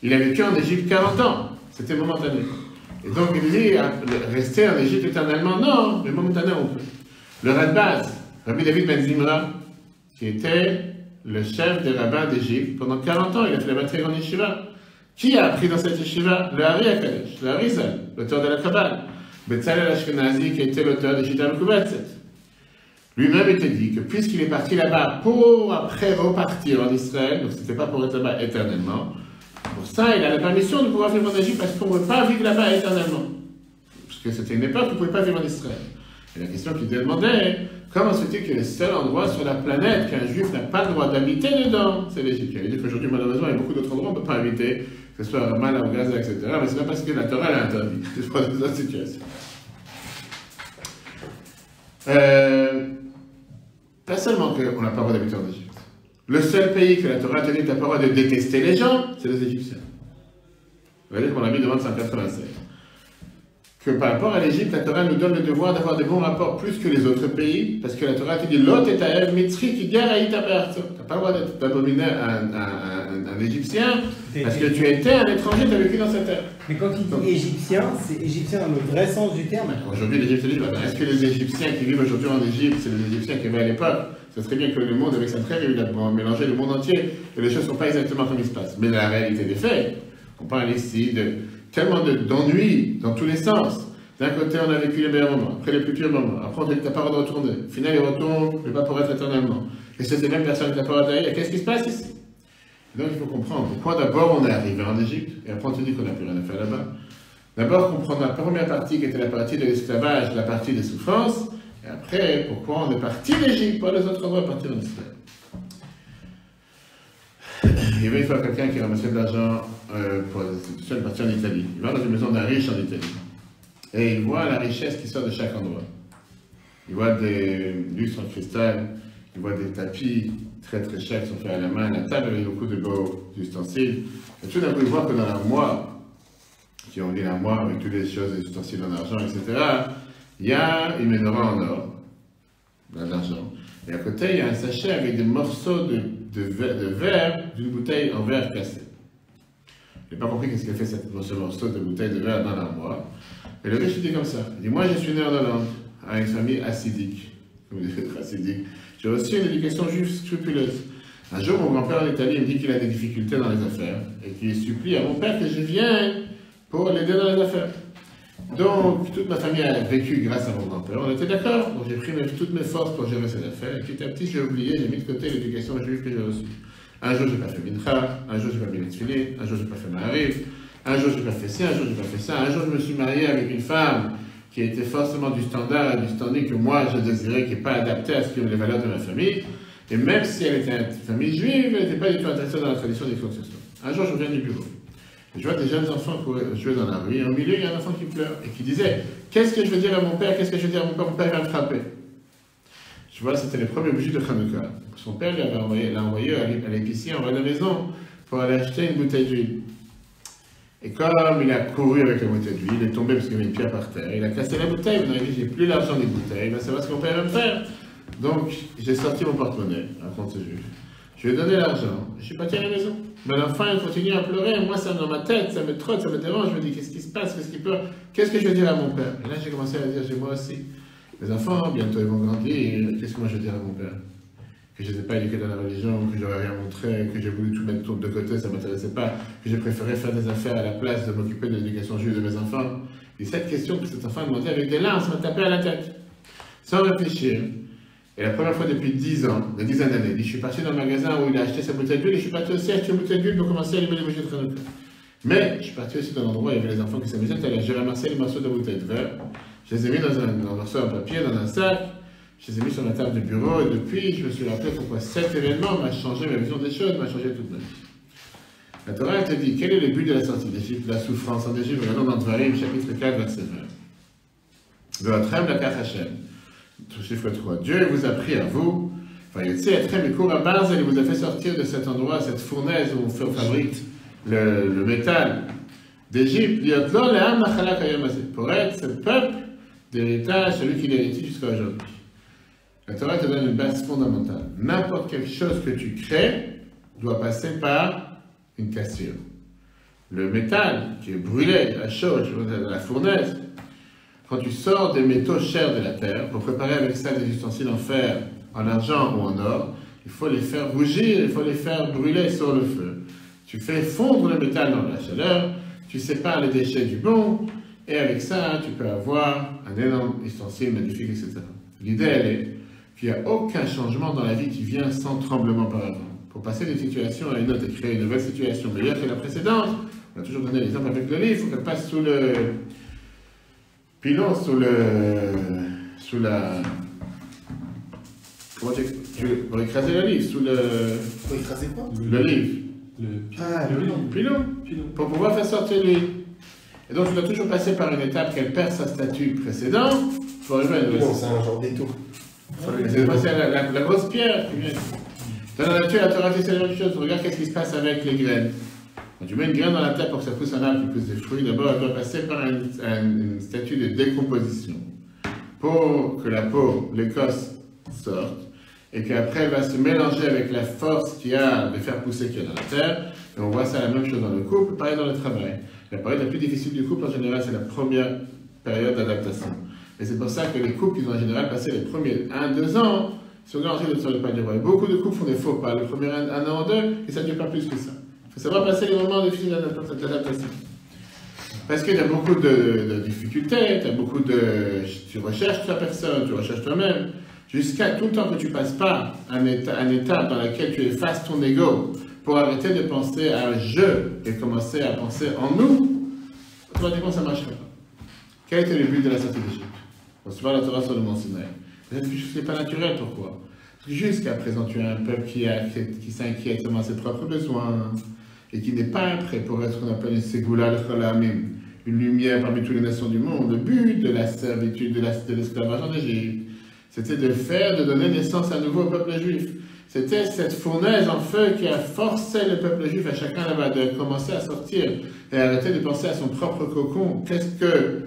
Il a vécu en Égypte 40 ans. C'était momentané. Et donc il dit, rester en Égypte éternellement, non, mais momentané on peut. Le Radbaz, Rabbi David Ben Zimra, qui était le chef des rabbins d'Égypte, pendant 40 ans, il a fait la très grande yeshiva. Qui a appris dans cette yeshiva? Le Hari HaKadosh, le Harizal, l'auteur de la Kabbale. Betzalel Ashkenazi, qui était l'auteur de Shita Mekubatzet. Lui-même était dit que puisqu'il est parti là-bas pour après repartir en Israël, donc c'était pas pour être là-bas éternellement, pour ça il a la permission de pouvoir vivre en Égypte parce qu'on ne peut pas vivre là-bas éternellement. Parce que c'était une époque où on ne pouvait pas vivre en Israël. Et la question qu'il demandait, comment se fait-il que le seul endroit sur la planète qu'un juif n'a pas le droit d'habiter dedans, c'est l'Égypte. Il dit qu'aujourd'hui, malheureusement, il y a beaucoup d'autres endroits où on ne peut pas habiter, que ce soit à Ramallah ou Gaza, etc. Mais c'est pas parce que la Torah l'a interdit. C'est pas dans cette situation. Pas seulement qu'on n'a pas le droit d'habiter en Égypte. Le seul pays que la Torah a tenu n'a pas le droit de détester les gens, c'est les Égyptiens. Vous voyez qu'on a mis demande 187. Que par rapport à l'Égypte, la Torah nous donne le devoir d'avoir de bons rapports plus que les autres pays, parce que la Torah te dit l'autre est à Ev Mitzri qui guerre à Itaberto. Tu n'as pas le droit d'abominer un Égyptien, parce que tu étais un étranger, tu as vécu dans cette terre. Mais quand il dit égyptien, c'est égyptien dans le vrai sens du terme. Aujourd'hui, l'Égypte dit est-ce que les Égyptiens qui vivent aujourd'hui en Égypte, c'est les Égyptiens qui vivaient à l'époque? Ce serait bien que le monde, avec sa trêve, il a mélangé le monde entier, et les choses ne sont pas exactement comme il se passe. Mais la réalité des faits, on parle ici de tellement d'ennuis dans tous les sens. D'un côté, on a vécu les meilleurs moments, après les plus pires moments. Après, on dit que tu n'as pas le droit de retourner. Au final, il retourne, mais pas pour être éternellement. Et c'est ces mêmes personnes qui n'ont pas le droit d'aller. Qu'est-ce qui se passe ici? Donc il faut comprendre pourquoi d'abord on est arrivé en Égypte, et après on te dit qu'on n'a plus rien à faire là-bas. D'abord comprendre la première partie qui était la partie de l'esclavage, la partie des souffrances, et après pourquoi on est parti d'Égypte, pas les autres endroits partir en Israël. Il y avait une fois quelqu'un qui ramassait de l'argent pour les institutions, il est parti en Italie. Il va dans une maison d'un riche en Italie. Et il voit la richesse qui sort de chaque endroit. Il voit des lustres en cristal, il voit des tapis très très chers qui sont faits à la main, la table avec beaucoup de beaux ustensiles. Et tout d'un coup, il voit que dans l'armoire, qui ont dit l'armoire avec toutes les choses, les ustensiles en argent, etc., il y a une menorah en or, d'argent. Et à côté, il y a un sachet avec des morceaux de verre d'une bouteille en verre cassé. Je n'ai pas compris qu'est-ce qu'il a fait ce morceau de bouteille de verre dans l'armoire. Et le riche dit comme ça. Il dit, moi je suis né en Hollande, à une famille hassidique. J'ai reçu une éducation juive scrupuleuse. Un jour, mon grand-père en Italie me dit qu'il a des difficultés dans les affaires et qu'il supplie à mon père que je vienne pour l'aider dans les affaires. Donc, toute ma famille a vécu grâce à mon grand-père. On était d'accord. Donc, j'ai pris toutes mes forces pour gérer ces affaires. Et petit à petit, j'ai oublié, j'ai mis de côté l'éducation juive que j'ai reçue. Un jour, j'ai pas fait mincha. Un jour, j'ai pas mis les tefillin. Un jour, j'ai pas fait ma'ariv. Un jour, j'ai pas fait ci. Un jour, j'ai pas fait ça. Un jour, je me suis marié avec une femme qui était forcément du standard, du standing que moi, je désirais, qui n'est pas adaptée à ce que les valeurs de ma famille. Et même si elle était une famille juive, elle n'était pas du tout intéressée dans la tradition des fondations. Un jour, je reviens du bureau. Et je vois des jeunes enfants jouer dans la rue, et au milieu, il y a un enfant qui pleure, et qui disait « Qu'est-ce que je veux dire à mon père? Qu'est-ce que je veux dire à mon père? Mon père va me frapper. » Je vois, c'était les premiers bougies de Hanouka. Son père l'a envoyé à l'épicier en bas de la maison pour aller acheter une bouteille d'huile. Et comme il a couru avec la bouteille d'huile, il est tombé parce qu'il y avait une pierre par terre, il a cassé la bouteille, il m'a dit « J'ai plus l'argent des bouteilles, il va savoir ce que mon père va me faire. » Donc, j'ai sorti mon porte-monnaie, raconte ce juif. Je lui ai donné l'argent, je suis parti à la maison. Mais l'enfant, il continue à pleurer, moi, ça dans ma tête, ça me trotte, ça me dérange, je me dis, qu'est-ce qui se passe, qu'est-ce qu'il pleure, qu'est-ce que je vais dire à mon père? Et là, j'ai commencé à dire, j'ai moi aussi. Les enfants, bientôt, ils vont grandir, qu'est-ce que moi je vais dire à mon père? Que je n'étais pas éduqué dans la religion, que j'aurais rien montré, que j'ai voulu tout mettre de côté, ça ne m'intéressait pas, que j'ai préféré faire des affaires à la place de m'occuper de l'éducation juive de mes enfants. Et cette question que cet enfant a demandé avec des larmes, ça m'a tapé à la tête, sans réfléchir. Et la première fois depuis 10 ans, une dizaine d'années, je suis parti dans le magasin où il a acheté sa bouteille d'huile et je suis parti aussi acheter une bouteille d'huile pour commencer à allumer les bougies de Hanouka. Mais je suis parti aussi dans l'endroit où il y avait les enfants qui s'amusaient, j'ai ramassé les morceaux de bouteille de verre, je les ai mis dans un morceau en papier, dans un sac, je les ai mis sur la table du bureau et depuis, je me suis rappelé pourquoi cet événement m'a changé ma vision des choses, m'a changé toute ma vie. La Torah te dit, quel est le but de la sortie d'Égypte, la souffrance en Égypte, regardons dans Dvarim, chapitre 4, verset 20. V'atrem lakach Hashem. Chiffre 3. Dieu vous a pris à vous, il vous a fait sortir de cet endroit, cette fournaise où on fabrique le métal d'Égypte, pour être ce peuple d'héritage, celui qui l'hérite jusqu'à aujourd'hui. La Torah te donne une base fondamentale. N'importe quelle chose que tu crées doit passer par une cassure. Le métal qui est brûlé à chaud, dans la fournaise, quand tu sors des métaux chers de la terre, pour préparer avec ça des ustensiles en fer, en argent ou en or, il faut les faire rougir, il faut les faire brûler sur le feu. Tu fais fondre le métal dans la chaleur, tu sépares les déchets du bon, et avec ça, tu peux avoir un énorme ustensile magnifique, etc. L'idée, elle est qu'il n'y a aucun changement dans la vie qui vient sans tremblement par avant. Pour passer d'une situation à une autre et créer une nouvelle situation meilleure que la précédente, on a toujours donné l'exemple avec le livre, il faut qu'elle passe sous le... pilon, sous la... Comment pour écraser le livre, sous le... Pour écraser quoi? Le livre. Le pilon. Pour pouvoir faire sortir l'huile. Et donc, tu dois toujours passer par une étape qu'elle perd sa statue précédente pour arriver à une nouvelle. c'est un genre d'étau. C'est passer à la grosse pierre qui vient. Dans la nature, la Torah dit c'est la même chose. Regarde qu'est-ce qui se passe avec les graines. Quand tu mets une graine dans la terre pour que ça pousse un arbre qui pousse des fruits, d'abord elle doit passer par une statue de décomposition pour que la peau, l'écorce, sorte et qu'après elle va se mélanger avec la force qu'il y a de faire pousser qu'il y a dans la terre. Et on voit ça la même chose dans le couple, pareil dans le travail. La période la plus difficile du couple en général, c'est la première période d'adaptation. Et c'est pour ça que les couples qui ont en général passé les premiers 1-2 ans sont garantis de ne se pas du roi. Beaucoup de couples font des faux pas, le premier 1 an ou 2, et ça ne dure pas plus que ça. Il faut savoir passer les moments difficiles d'adaptation. Parce qu'il y a beaucoup de difficultés, tu recherches ta personne, tu recherches toi-même, jusqu'à tout le temps que tu ne passes pas un état dans lequel tu effaces ton ego pour arrêter de penser à je et commencer à penser en nous, automatiquement ça ne marcherait pas. Quel était le but de la sortie d'Égypte? Recevoir la Torah sur le mont Sinaï. Peut-être que ce n'est pas naturel, pourquoi? Parce que jusqu'à présent, tu as un peuple qui s'inquiète seulement à ses propres besoins et qui n'est pas prêt pour être ce qu'on appelle une Ségoula al-Cholamim, une lumière parmi toutes les nations du monde. Le but de la servitude, de l'esclavage en Égypte, c'était de donner naissance à nouveau au peuple juif. C'était cette fournaise en feu qui a forcé le peuple juif à chacun là-bas de commencer à sortir et arrêter de penser à son propre cocon. Qu'est-ce que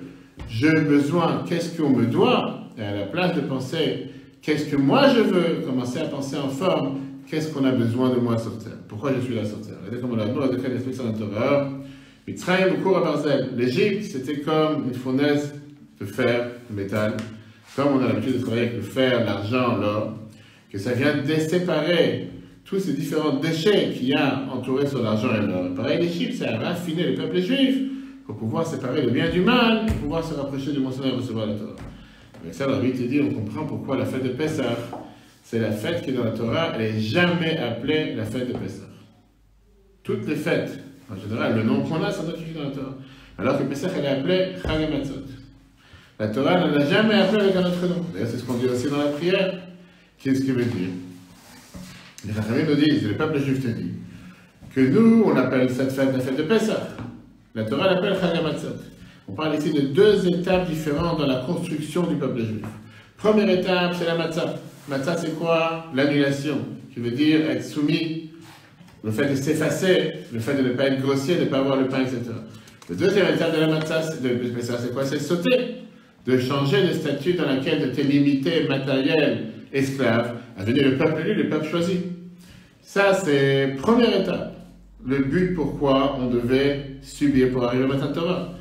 j'ai besoin? Qu'est-ce qu'on me doit? Et à la place de penser qu'est-ce que moi je veux, commencer à penser en forme, qu'est-ce qu'on a besoin de moi sur terre? Pourquoi je suis là sur terre? Regardez comment la décret l'explique sur la Torah. Mitzrayim ou Kour à Barzel. L'Égypte, c'était comme une fournaise de fer, de métal. Comme on a l'habitude de travailler avec le fer, l'argent, l'or, que ça vient de séparer tous ces différents déchets qu'il y a entourés sur l'argent et l'or. Pareil, l'Égypte, ça a raffiné le peuple juif pour pouvoir séparer le bien du mal, pour pouvoir se rapprocher du Mont Sinaï et recevoir la Torah. Avec ça, la Bible te dit, on comprend pourquoi la fête de Pessah, c'est la fête qui est dans la Torah, elle n'est jamais appelée la fête de Pessah. Toutes les fêtes, en général, le nom qu'on a, ça doit être dans la Torah. Alors que Pessah, elle est appelée Chag HaMatzot. La Torah ne l'a jamais appelée avec un autre nom. D'ailleurs, c'est ce qu'on dit aussi dans la prière. Qu'est-ce qu'il veut dire? Les Chachamim nous disent, le peuple juif te dit, que nous, on appelle cette fête la fête de Pessah. La Torah l'appelle Chag HaMatzot. On parle ici de deux étapes différentes dans la construction du peuple juif. Première étape, c'est la matzah. Matzah, c'est quoi? L'annulation, qui veut dire être soumis, le fait de s'effacer, le fait de ne pas être grossier, de ne pas avoir le pain, etc. La deuxième étape de la matzah, c'est quoi? C'est sauter, de changer le statut dans lequel tu étais limité, matériel, esclave, à devenir le peuple élu, le peuple choisi. Ça, c'est première étape. Le but pourquoi on devait subir pour arriver au Matan Torah.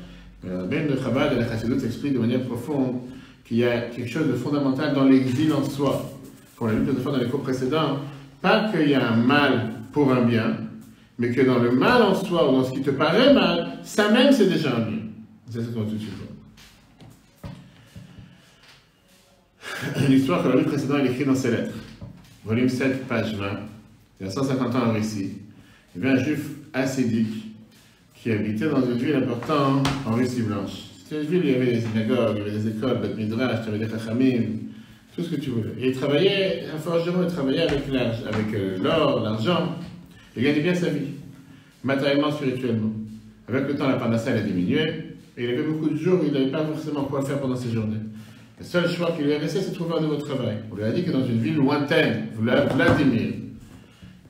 Même le Chabad et la Chassidut expliquent de manière profonde qu'il y a quelque chose de fondamental dans l'exil en soi. Comme on l'a vu plusieurs fois dans les cours précédents, pas qu'il y a un mal pour un bien, mais que dans le mal en soi, ou dans ce qui te paraît mal, ça même c'est déjà un bien. C'est ce qu'on va tout de suite voir. L'histoire que le livre précédent il écrit dans ses lettres. Volume 7, page 20. Il y a 150 ans en Russie. Il y avait un juif hassidique qui habitait dans une ville importante en Russie blanche. C'était une ville où il y avait des synagogues, il y avait des écoles, Beth Midrash, il y avait des chachamim, tout ce que tu voulais. Et il travaillait, un forgeron, il travaillait avec l'or, l'argent, il gagnait bien sa vie, matériellement, spirituellement. Avec le temps, la parnassa a diminué, et il avait beaucoup de jours où il n'avait pas forcément quoi faire pendant ses journées. Le seul choix qu'il lui a resté, c'est de trouver un nouveau travail. On lui a dit que dans une ville lointaine, Vladimir,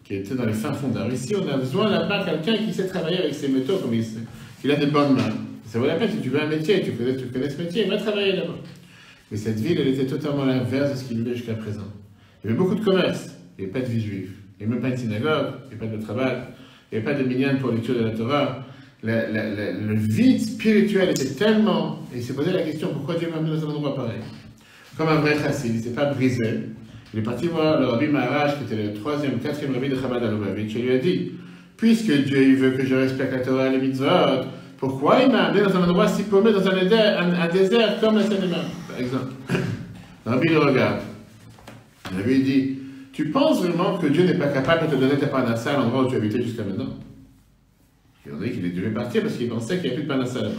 qui était dans les fins fonds de la Russie, on a besoin là-bas quelqu'un qui sait travailler avec ses métaux comme il sait, qu'il a des bonnes mains. Ça vaut la peine, si tu veux un métier, tu connais ce métier, va travailler là-bas. Mais cette ville, elle était totalement l'inverse de ce qu'il vivait jusqu'à présent. Il y avait beaucoup de commerce, il n'y avait pas de vie juive, il n'y avait même pas de synagogue, il n'y avait pas de travail, il n'y avait pas de minyan pour lecture de la Torah. Le vide spirituel était tellement, et il s'est posé la question, pourquoi Dieu m'a mis dans un endroit pareil? Comme un vrai chassid, il ne s'est pas brisé. Il est parti voir le Rabbi Maharaj, qui était le 3e ou 4e Rabbi de Chabad à Lubavitch, et lui a dit, puisque Dieu il veut que je respecte la Torah et les mitzvot, pourquoi il m'a amené dans un endroit si paumé, dans un désert comme la Seine-et-Marne, par exemple? Le Rabbi le regarde. Le Rabbi dit, tu penses vraiment que Dieu n'est pas capable de te donner ta parnassa à l'endroit où tu habitais jusqu'à maintenant? Il a dit qu'il devait partir parce qu'il pensait qu'il n'y avait plus de parnassa là-bas.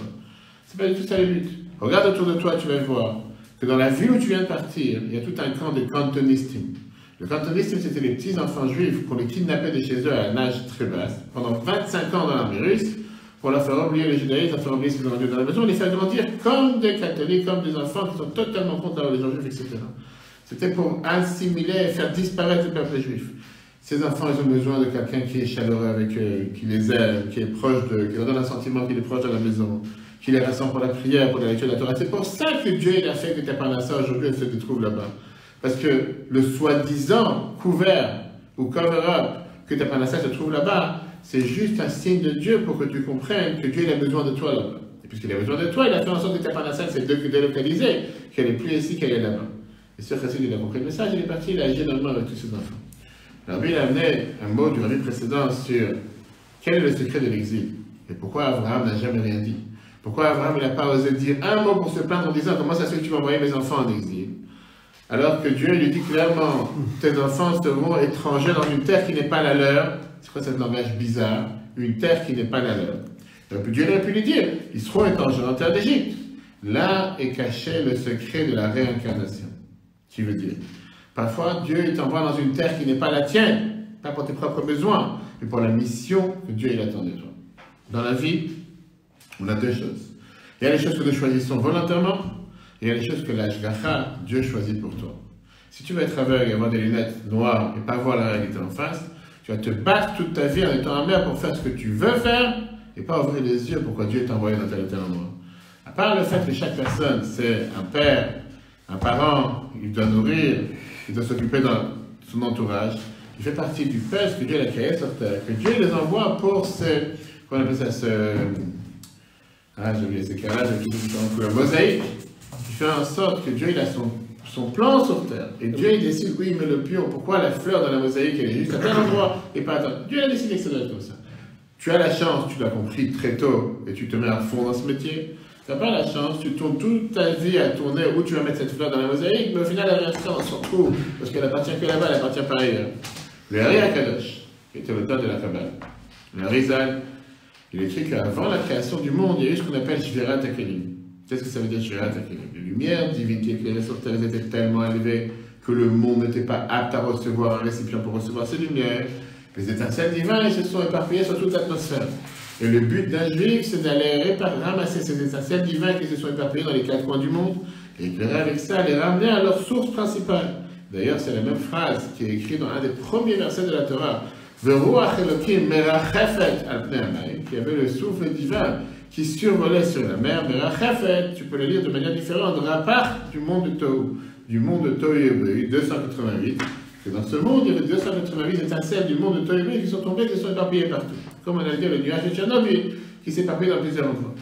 C'est pas du tout ça le but. Regarde autour de toi, tu vas voir que dans la ville où tu viens de partir, il y a tout un camp de cantonistim. Le cantonistim, c'était les petits enfants juifs qu'on les kidnappait de chez eux à un âge très bas, pendant 25 ans dans l'armée russe, pour leur faire oublier le judaïsme, leur faire oublier ce qu'ils ont rendu dans la maison, les faire grandir comme des catholiques, comme des enfants qui sont totalement contre la religion juive, etc. C'était pour assimiler et faire disparaître le peuple juif. Ces enfants, ils ont besoin de quelqu'un qui est chaleureux avec eux, qui les aime, qui est proche d'eux, qui leur donne un sentiment qu'il est proche de la maison, qui les rassemble pour la prière, pour la lecture de la Torah. C'est pour ça que Dieu il a fait que ta parnassa aujourd'hui, elle se trouve là-bas. Parce que le soi-disant couvert ou cover-up que ta parnassa se trouve là-bas, c'est juste un signe de Dieu pour que tu comprennes que Dieu il a besoin de toi là-bas. Et puisqu'il a besoin de toi, il a fait en sorte que ta parnassa s'est délocalisée, qu'elle n'est plus ici, qu'elle est là-bas. Et ce Chassid, il a compris le message, il est parti, il a agi normalement avec tous ses enfants. Alors lui, il a amené un mot du rabbi précédent sur quel est le secret de l'exil et pourquoi Abraham n'a jamais rien dit. Pourquoi Abraham n'a pas osé dire un mot pour se plaindre en disant comment ça se fait que tu vas envoyer mes enfants en exil? Alors que Dieu lui dit clairement, tes enfants seront étrangers dans une terre qui n'est pas la leur, c'est quoi cette langage bizarre? Une terre qui n'est pas la leur. Donc Dieu aurait pu lui dire, ils seront étrangers en terre d'Égypte. Là est caché le secret de la réincarnation. Qui veut dire, parfois Dieu t'envoie dans une terre qui n'est pas la tienne, pas pour tes propres besoins, mais pour la mission que Dieu il attend de toi. Dans la vie, on a deux choses. Il y a les choses que nous choisissons volontairement, et il y a les choses que l'Ashgacha, Dieu choisit pour toi. Si tu veux être aveugle et avoir des lunettes noires et pas voir la réalité en face, tu vas te battre toute ta vie en étant amer pour faire ce que tu veux faire et pas ouvrir les yeux pourquoi Dieu t'a envoyé dans tel ou tel endroit. À part le fait que chaque personne, c'est un père, un parent, il doit nourrir, il doit s'occuper de son entourage, il fait partie du peuple que Dieu a créé sur terre, que Dieu les envoie pour qu'on appelle ça j'ai oublié ces cas-là, la mosaïque, qui fait en sorte que Dieu il a son plan sur terre. Et Dieu il décide où il met le pion, pourquoi la fleur dans la mosaïque elle est juste à tel endroit et pas à tel. Dieu a décidé que ça doit être comme ça. Tu as la chance, tu l'as compris très tôt et tu te mets à fond dans ce métier. Tu n'as pas la chance, tu tournes toute ta vie à tourner où tu vas mettre cette fleur dans la mosaïque, mais au final elle reste on s'en retrouve parce qu'elle appartient que là-bas, elle appartient pas ailleurs. Le Hari HaKadosh, qui était l'auteur de la Kabbalah, le Harizal, il écrit qu'avant la création du monde, il y a eu ce qu'on appelle Shvirat HaKelim. Qu'est-ce que ça veut dire Shvirat HaKelim? Les lumières divines qui éclairaient sur terre étaient tellement élevées que le monde n'était pas apte à recevoir un récipient pour recevoir ces lumières. Les étincelles divines se sont éparpillées sur toute l'atmosphère. Et le but d'un juif, c'est d'aller ramasser ces étincelles divines qui se sont éparpillées dans les quatre coins du monde, et éclairer avec ça, les ramener à leur source principale. D'ailleurs, c'est la même phrase qui est écrite dans un des premiers versets de la Torah. Veruach Elokim merachefet al pnei hamayim, qui avait le souffle divin qui survolait sur la mer. Merachefet, tu peux le lire de manière différente, rapart du monde de Tohu, du monde de Tohu, 288. Que dans ce monde, il y avait 288 étincelles du monde de Tohu qui sont tombées, qui sont éparpillées partout. Comme on a dit, le nuage de Tchernobyl, qui s'est éparpillé dans plusieurs endroits.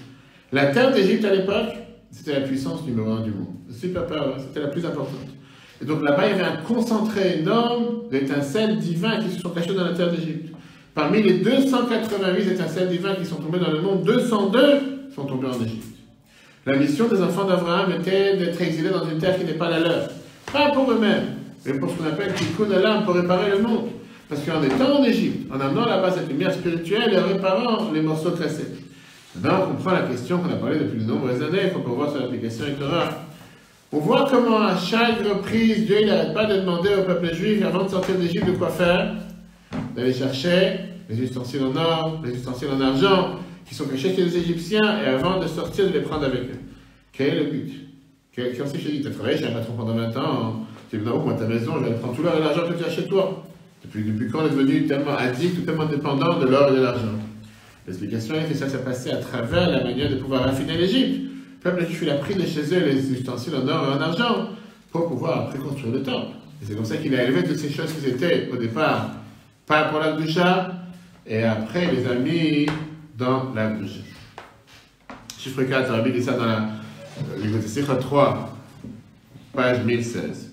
La terre d'Égypte à l'époque, c'était la puissance numéro 1 du monde. Super power, c'était la plus importante. Et donc là-bas, il y avait un concentré énorme d'étincelles divines qui se sont cachées dans la terre d'Égypte. Parmi les 288 étincelles divines qui sont tombées dans le monde, 202 sont tombées en Égypte. La mission des enfants d'Abraham était d'être exilés dans une terre qui n'est pas la leur. Pas pour eux-mêmes, mais pour ce qu'on appelle Tikkun Olam, pour réparer le monde. Parce qu'en étant en Égypte, en amenant là-bas cette lumière spirituelle et en réparant les morceaux tressés. Maintenant, on comprend la question qu'on a parlé depuis de nombreuses années, qu'on peut voir sur l'application Torah. On voit comment à chaque reprise, Dieu n'arrête pas de demander au peuple juif, avant de sortir d'Égypte, de quoi faire? D'aller chercher les ustensiles en or, les ustensiles en argent, qui sont cachés chez les Égyptiens, et avant de sortir, de les prendre avec eux. Quel est le but? Quand c'est chez lui, tu as travaillé chez un patron pendant 20 ans, tu es venu à ta maison, je vais prendre tout l'argent que tu as chez toi. Depuis quand on est devenu tellement addict ou tellement dépendant de l'or et de l'argent? L'explication est que ça s'est passé à travers la manière de pouvoir raffiner l'Égypte. Le peuple juif a pris de chez eux les ustensiles en or et en argent pour pouvoir après construire le temple. Et c'est comme ça qu'il a élevé toutes ces choses qui étaient au départ pas pour la Gdusha, et après il les a mis dans la Gdusha. Chiffre 4, Rabbi dit ça dans la Sikha 3, page 1016.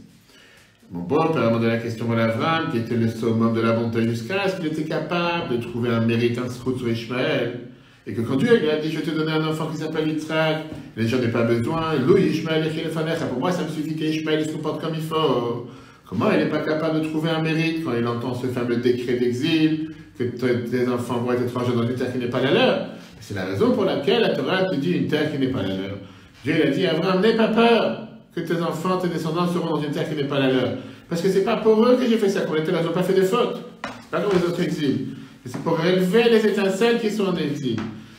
Mon beau-père a demandé la question à Avram, qui était le summum de la bonté jusqu'à ce qu'il était capable de trouver un mérite, un srout sur Ishmaël. Et que quand Dieu lui a dit, je vais te donner un enfant qui s'appelle Yitzhak, les gens n'ont pas besoin, Louis Ishmaël et Khilefanecha, pour moi ça me suffit qu'Ishmaël se comporte comme il faut. Comment il n'est pas capable de trouver un mérite quand il entend ce fameux décret d'exil, que tes enfants vont être étrangers dans une terre qui n'est pas la leur? C'est la raison pour laquelle la Torah te dit une terre qui n'est pas la leur. Dieu il a dit, Abraham, n'aie pas peur que tes enfants, tes descendants seront dans une terre qui n'est pas la leur. Parce que c'est pas pour eux que j'ai fait ça, pour les terres, ils n'ont pas fait de fautes. C'est pas comme les autres exils. C'est pour élever les étincelles qui sont en exil.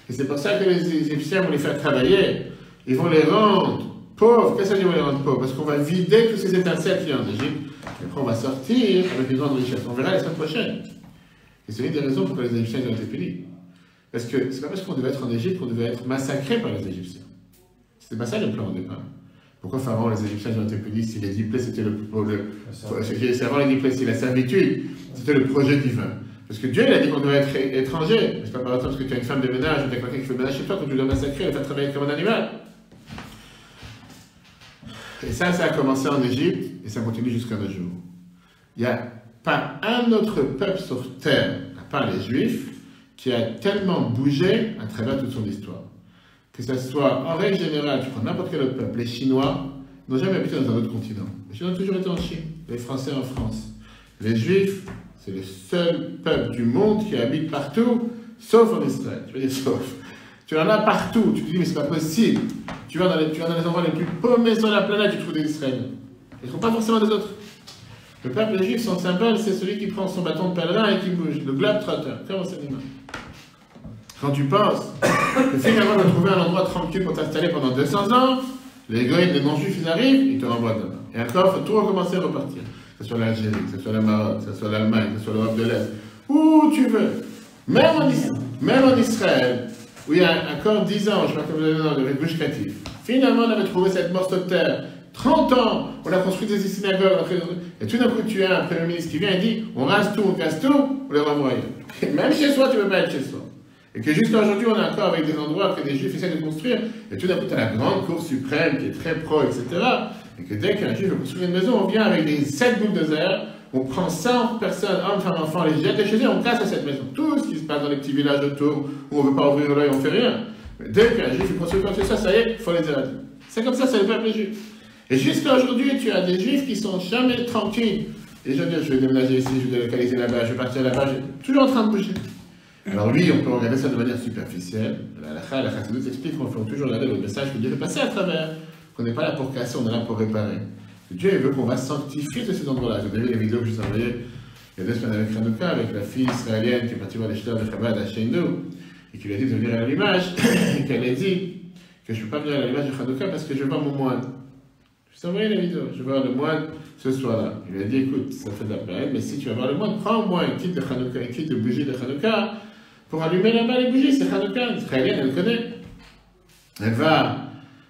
Et c'est pour ça que les Égyptiens vont les faire travailler. Ils vont les rendre pauvres. Qu'est-ce qu'ils vont les rendre pauvres? Parce qu'on va vider toutes ces étincelles qu'il y a en Égypte. Et après, on va sortir avec une grande richesse. On verra la semaine prochaine. Et c'est une des raisons pourquoi les Égyptiens ont été punis. Parce que c'est pas parce qu'on devait être en Égypte qu'on devait être massacré par les Égyptiens. C'était pas ça le plan au départ. Pourquoi Pharaon, les Égyptiens ont été punis si les diplés c'était c'est avant les diplés, si la servitude, c'était le projet divin? Parce que Dieu il a dit qu'on devait être étranger. C'est pas par exemple parce que tu as une femme de ménage ou tu as quelqu'un qui fait le ménage chez toi que tu dois massacrer et faire travailler comme un animal. Et ça a commencé en Égypte et ça continue jusqu'à nos jours. Il n'y a pas un autre peuple sur terre, à part les Juifs, qui a tellement bougé à travers toute son histoire. Que ce soit en règle générale, tu prends n'importe quel autre peuple, les Chinois n'ont jamais habité dans un autre continent. Les Chinois ont toujours été en Chine, les Français en France. Les Juifs C'est le seul peuple du monde qui habite partout, sauf en Israël. Tu veux dire sauf. Tu en as partout. Tu te dis, mais c'est pas possible. Tu vas dans les endroits les plus paumés sur la planète, tu trouves des Israéliens. Ils ne sont pas forcément des autres. Le peuple juif, son symbole, c'est celui qui prend son bâton de pèlerin et qui bouge. Le globe-trotter, comme au cinéma. Quand tu penses que finalement de trouver un endroit tranquille pour t'installer pendant 200 ans, les goïs, les non-juifs, ils arrivent, ils te renvoient dedans. Et encore, il faut tout recommencer à repartir. Que ce soit l'Algérie, que ce soit le Maroc, que ce soit l'Allemagne, que ce soit l'Europe de l'Est, où tu veux. Même en Israël, où il y a encore 10 ans, je ne sais pas comment vous avez dans le Gush Katif, finalement on avait trouvé cette morceau de terre. 30 ans, on a construit des synagogues, et tout d'un coup tu as un premier ministre qui vient et dit on rase tout, on casse tout, on les renvoie. Même chez soi, tu ne veux pas être chez soi. Et que jusqu'à aujourd'hui, on est encore avec des endroits que des juifs essaient de construire, et tout d'un coup tu as la grande cour suprême qui est très pro, etc. Et que dès qu'un juif veut construire une maison, on vient avec des 7 bulldozers, on prend 100 personnes, hommes, femmes, enfants, les jette de chez eux, on casse cette maison. Tout ce qui se passe dans les petits villages autour, où on ne veut pas ouvrir l'œil, on ne fait rien. Mais dès qu'un juif veut construire quoi que ce soit, ça y est, il faut les éradiquer. C'est comme ça, c'est le peuple juif. Et jusqu'à aujourd'hui, tu as des juifs qui sont jamais tranquilles. Les gens disent, je vais déménager ici, je vais délocaliser là-bas, je vais partir là-bas, je suis toujours en train de bouger. Alors oui, on peut regarder ça de manière superficielle. La Chassidut explique qu'on fait toujours regarder le message que Dieu veut passer à travers. Qu'on n'est pas là pour casser, on est là pour réparer. Dieu veut qu'on va sanctifier de ces endroits-là. J'ai vu les vidéos que je vous ai envoyées il y a 2 semaines avec Hanouka, avec la fille israélienne qui est partie voir les ch'ters de Chabad à Sheindou, et qui lui a dit de venir à l'allumage, et qu'elle a dit que je ne peux pas venir à l'allumage de Hanouka parce que je veux voir mon moine. Je vous ai envoyé la vidéo, je veux voir le moine ce soir-là. Il lui a dit, écoute, ça fait de la peine, mais si tu vas voir le moine, prends au moins une kit de Hanouka, une kit de bougies de Hanouka, pour allumer là-bas les bougies, c'est Hanouka, l'israélienne, elle connaît. Elle va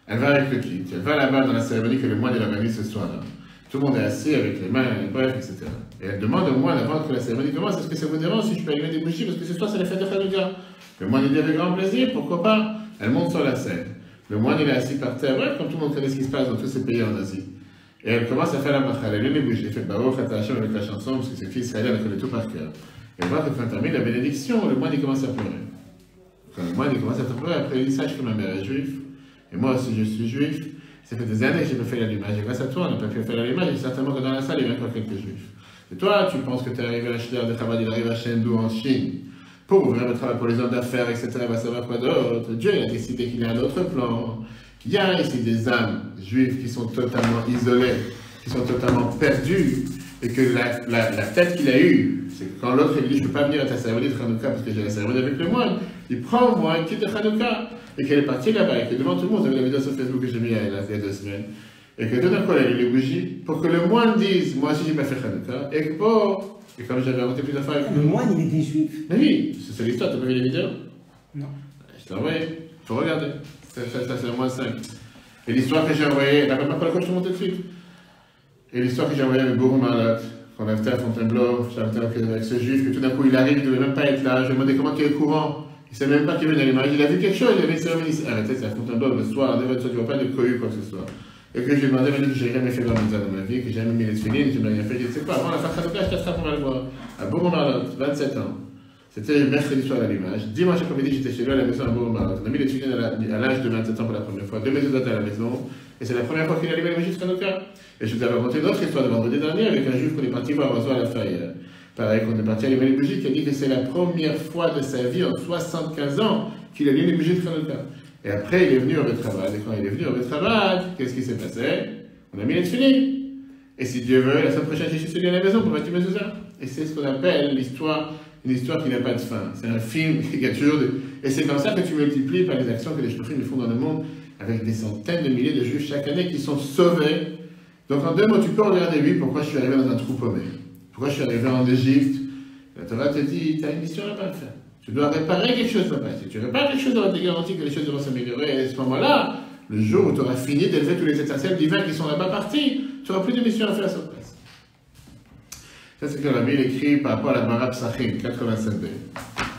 avec le kit, elle va là-bas dans la cérémonie que le moine organise ce soir-là. Tout le monde est assis avec les mains, bref, etc. Et elle demande au moine avant que la cérémonie commence, est-ce que ça vous dérange si je peux allumer des bougies parce que ce soir c'est la fête de Hanouka. Le moine il dit avec grand plaisir, pourquoi pas. Elle monte sur la scène. Le moine il est assis par terre, bref, comme tout le monde connaît ce qui se passe dans tous ces pays en Asie. Et elle commence à faire la bracha, elle allume les bougies, elle fait Baruch Ata Hashem avec la chanson, parce que c'est fille israélienne, elle connaît tout par cœur. Et elle voit que quand termine la bénédiction, le moine il commence à pleurer. Quand le moine il commence à pleurer, après il dit, sache que ma mère est juive, et moi aussi je suis juif. Ça fait des années que j'ai pas fait l'allumage, et grâce à toi, on n'a pas pu faire l'allumage, et certainement que dans la salle, il y a encore quelques juifs. Et toi, tu penses que tu es arrivé à la Sheder de Chabad, il arrive à Chengdu en Chine, pour ouvrir le travail pour les hommes d'affaires, etc., il va savoir quoi d'autre. Dieu il a décidé qu'il y a un autre plan, qu'il y a ici des âmes juives qui sont totalement isolées, qui sont totalement perdues, et que la tête qu'il a eue, c'est que quand l'autre lui dit, je ne peux pas venir à ta cérémonie de Hanouka parce que j'ai la cérémonie avec le moine, il prend moi une kit de Hanouka. Et qu'elle est partie là-bas, et que devant tout le monde, vous avez la vidéo sur Facebook que j'ai mis il y a 2 semaines, et que tout d'un coup, elle a mis les bougies, pour que le moine dise, moi aussi j'ai pas fait Hanouka, et comme j'avais inventé plusieurs fois avec le moine, il était juif. Mais oui, c'est l'histoire, t'as pas vu les vidéos? Non. Je t'ai envoyé, faut regarder, ça c'est le moine 5. Et l'histoire que j'ai envoyée, la même pas je te montre tout de suite. Et l'histoire que j'ai envoyée avec Bourou Marlot, qu'on a invité à Fontainebleau, j'ai invité avec ce juif, que tout d'un coup il arrive, il devait même pas être là, je lui ai demandé comment tu es au courant. Il ne savait même pas qu'il y avait une allumage, il a vu quelque chose, il y avait une cérémonie. Arrêtez, c'est à Fontainebleau le soir, tu ne vois pas de cohue quoi que ce soit. Et que je lui ai demandé, il m'a dit que j'ai jamais fait de Ramadan dans ma vie, que j'ai jamais mis les filines, je n'ai rien fait. Je dis, c'est quoi, avant la fin de Hanouka, je t'attrape, on va le voir. À Bourou Marlot, 27 ans. C'était mercredi soir à l'allumage. Dimanche après-midi, j'étais chez lui à la maison à Bourou Marlot. On a mis les filines à l'âge de 27 ans pour la première fois, 2 maisons d'hôtel à la maison. Et c'est la première fois qu'il allumait les bougies de Hanouka. Et je vous avais raconté une autre histoire de vendredi dernier avec un juif qu'on est parti voir à la Fayette. Pareil, qu'on est parti allumer les bougies, qui a dit que c'est la première fois de sa vie, en 75 ans, qu'il allume les bougies de Hanouka. Et après, il est venu au Betravad. Et quand il est venu au Betravad, qu'est-ce qui s'est passé? On a mis les filines. Et si Dieu veut, la semaine prochaine, je suis celui à la maison pour mettre mes mezuzah. Et c'est ce qu'on appelle l'histoire, une histoire qui n'a pas de fin. C'est un film qui a toujours de... Et c'est comme ça que tu multiplies par les actions que les shluchim font dans le monde, avec des centaines de milliers de juifs chaque année qui sont sauvés. Donc en 2 mots, tu peux regarder, oui, pourquoi je suis arrivé dans un trou paumé. Pourquoi je suis arrivé en Égypte? La Torah te dit, tu as une mission là-bas à faire. Tu dois réparer quelque chose là-bas. Si tu répares quelque chose, on va te garantir que les choses vont s'améliorer. Et à ce moment-là, le jour où tu auras fini d'élever tous les étincelles divins qui sont là-bas partis, tu n'auras plus de mission à faire sur place. Ça, c'est ce que la Bible écrit par rapport à la Gemara Psachim, 87b.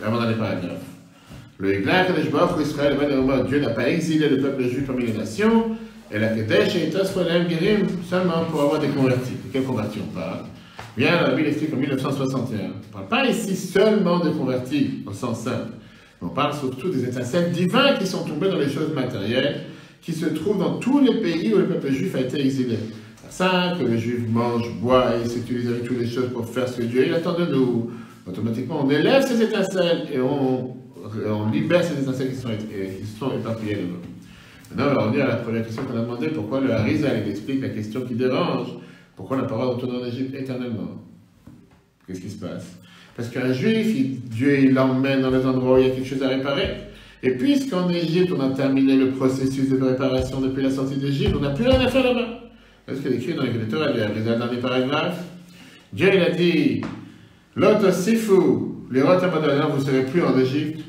Avant d'aller paragraphe. Le Eglah Kadesh Baruch Hu Israël, Dieu n'a pas exilé le peuple juif parmi les nations, et la Kedesh et Itos Folem Gerim seulement pour avoir des convertis. De quels convertis on parle? Bien, la Bible explique en 1961. On ne parle pas ici seulement de convertis, au sens simple. On parle surtout des étincelles divines qui sont tombées dans les choses matérielles, qui se trouvent dans tous les pays où le peuple juif a été exilé. ça, que les Juifs mangent, boivent et s'utilisent avec toutes les choses pour faire ce que Dieu il attend de nous. Automatiquement, on élève ces étincelles et on libère ces étincelles qui sont éparpillées là-bas. Maintenant, on va revenir à la première question qu'on a demandé, pourquoi le Harizal, il explique la question qui dérange, pourquoi la parole retourne en Égypte éternellement. Qu'est-ce qui se passe? Parce qu'un Juif, Dieu il l'emmène dans les endroits où il y a quelque chose à réparer. Et puisqu'en Égypte, on a terminé le processus de réparation depuis la sortie d'Égypte, on n'a plus rien à faire là-bas. C'est ce qu'il écrit dans l'Écriture, dans les paragraphes. Dieu il a dit, Lot Sifu, les rotes abandonnants, vous ne serez plus en Égypte.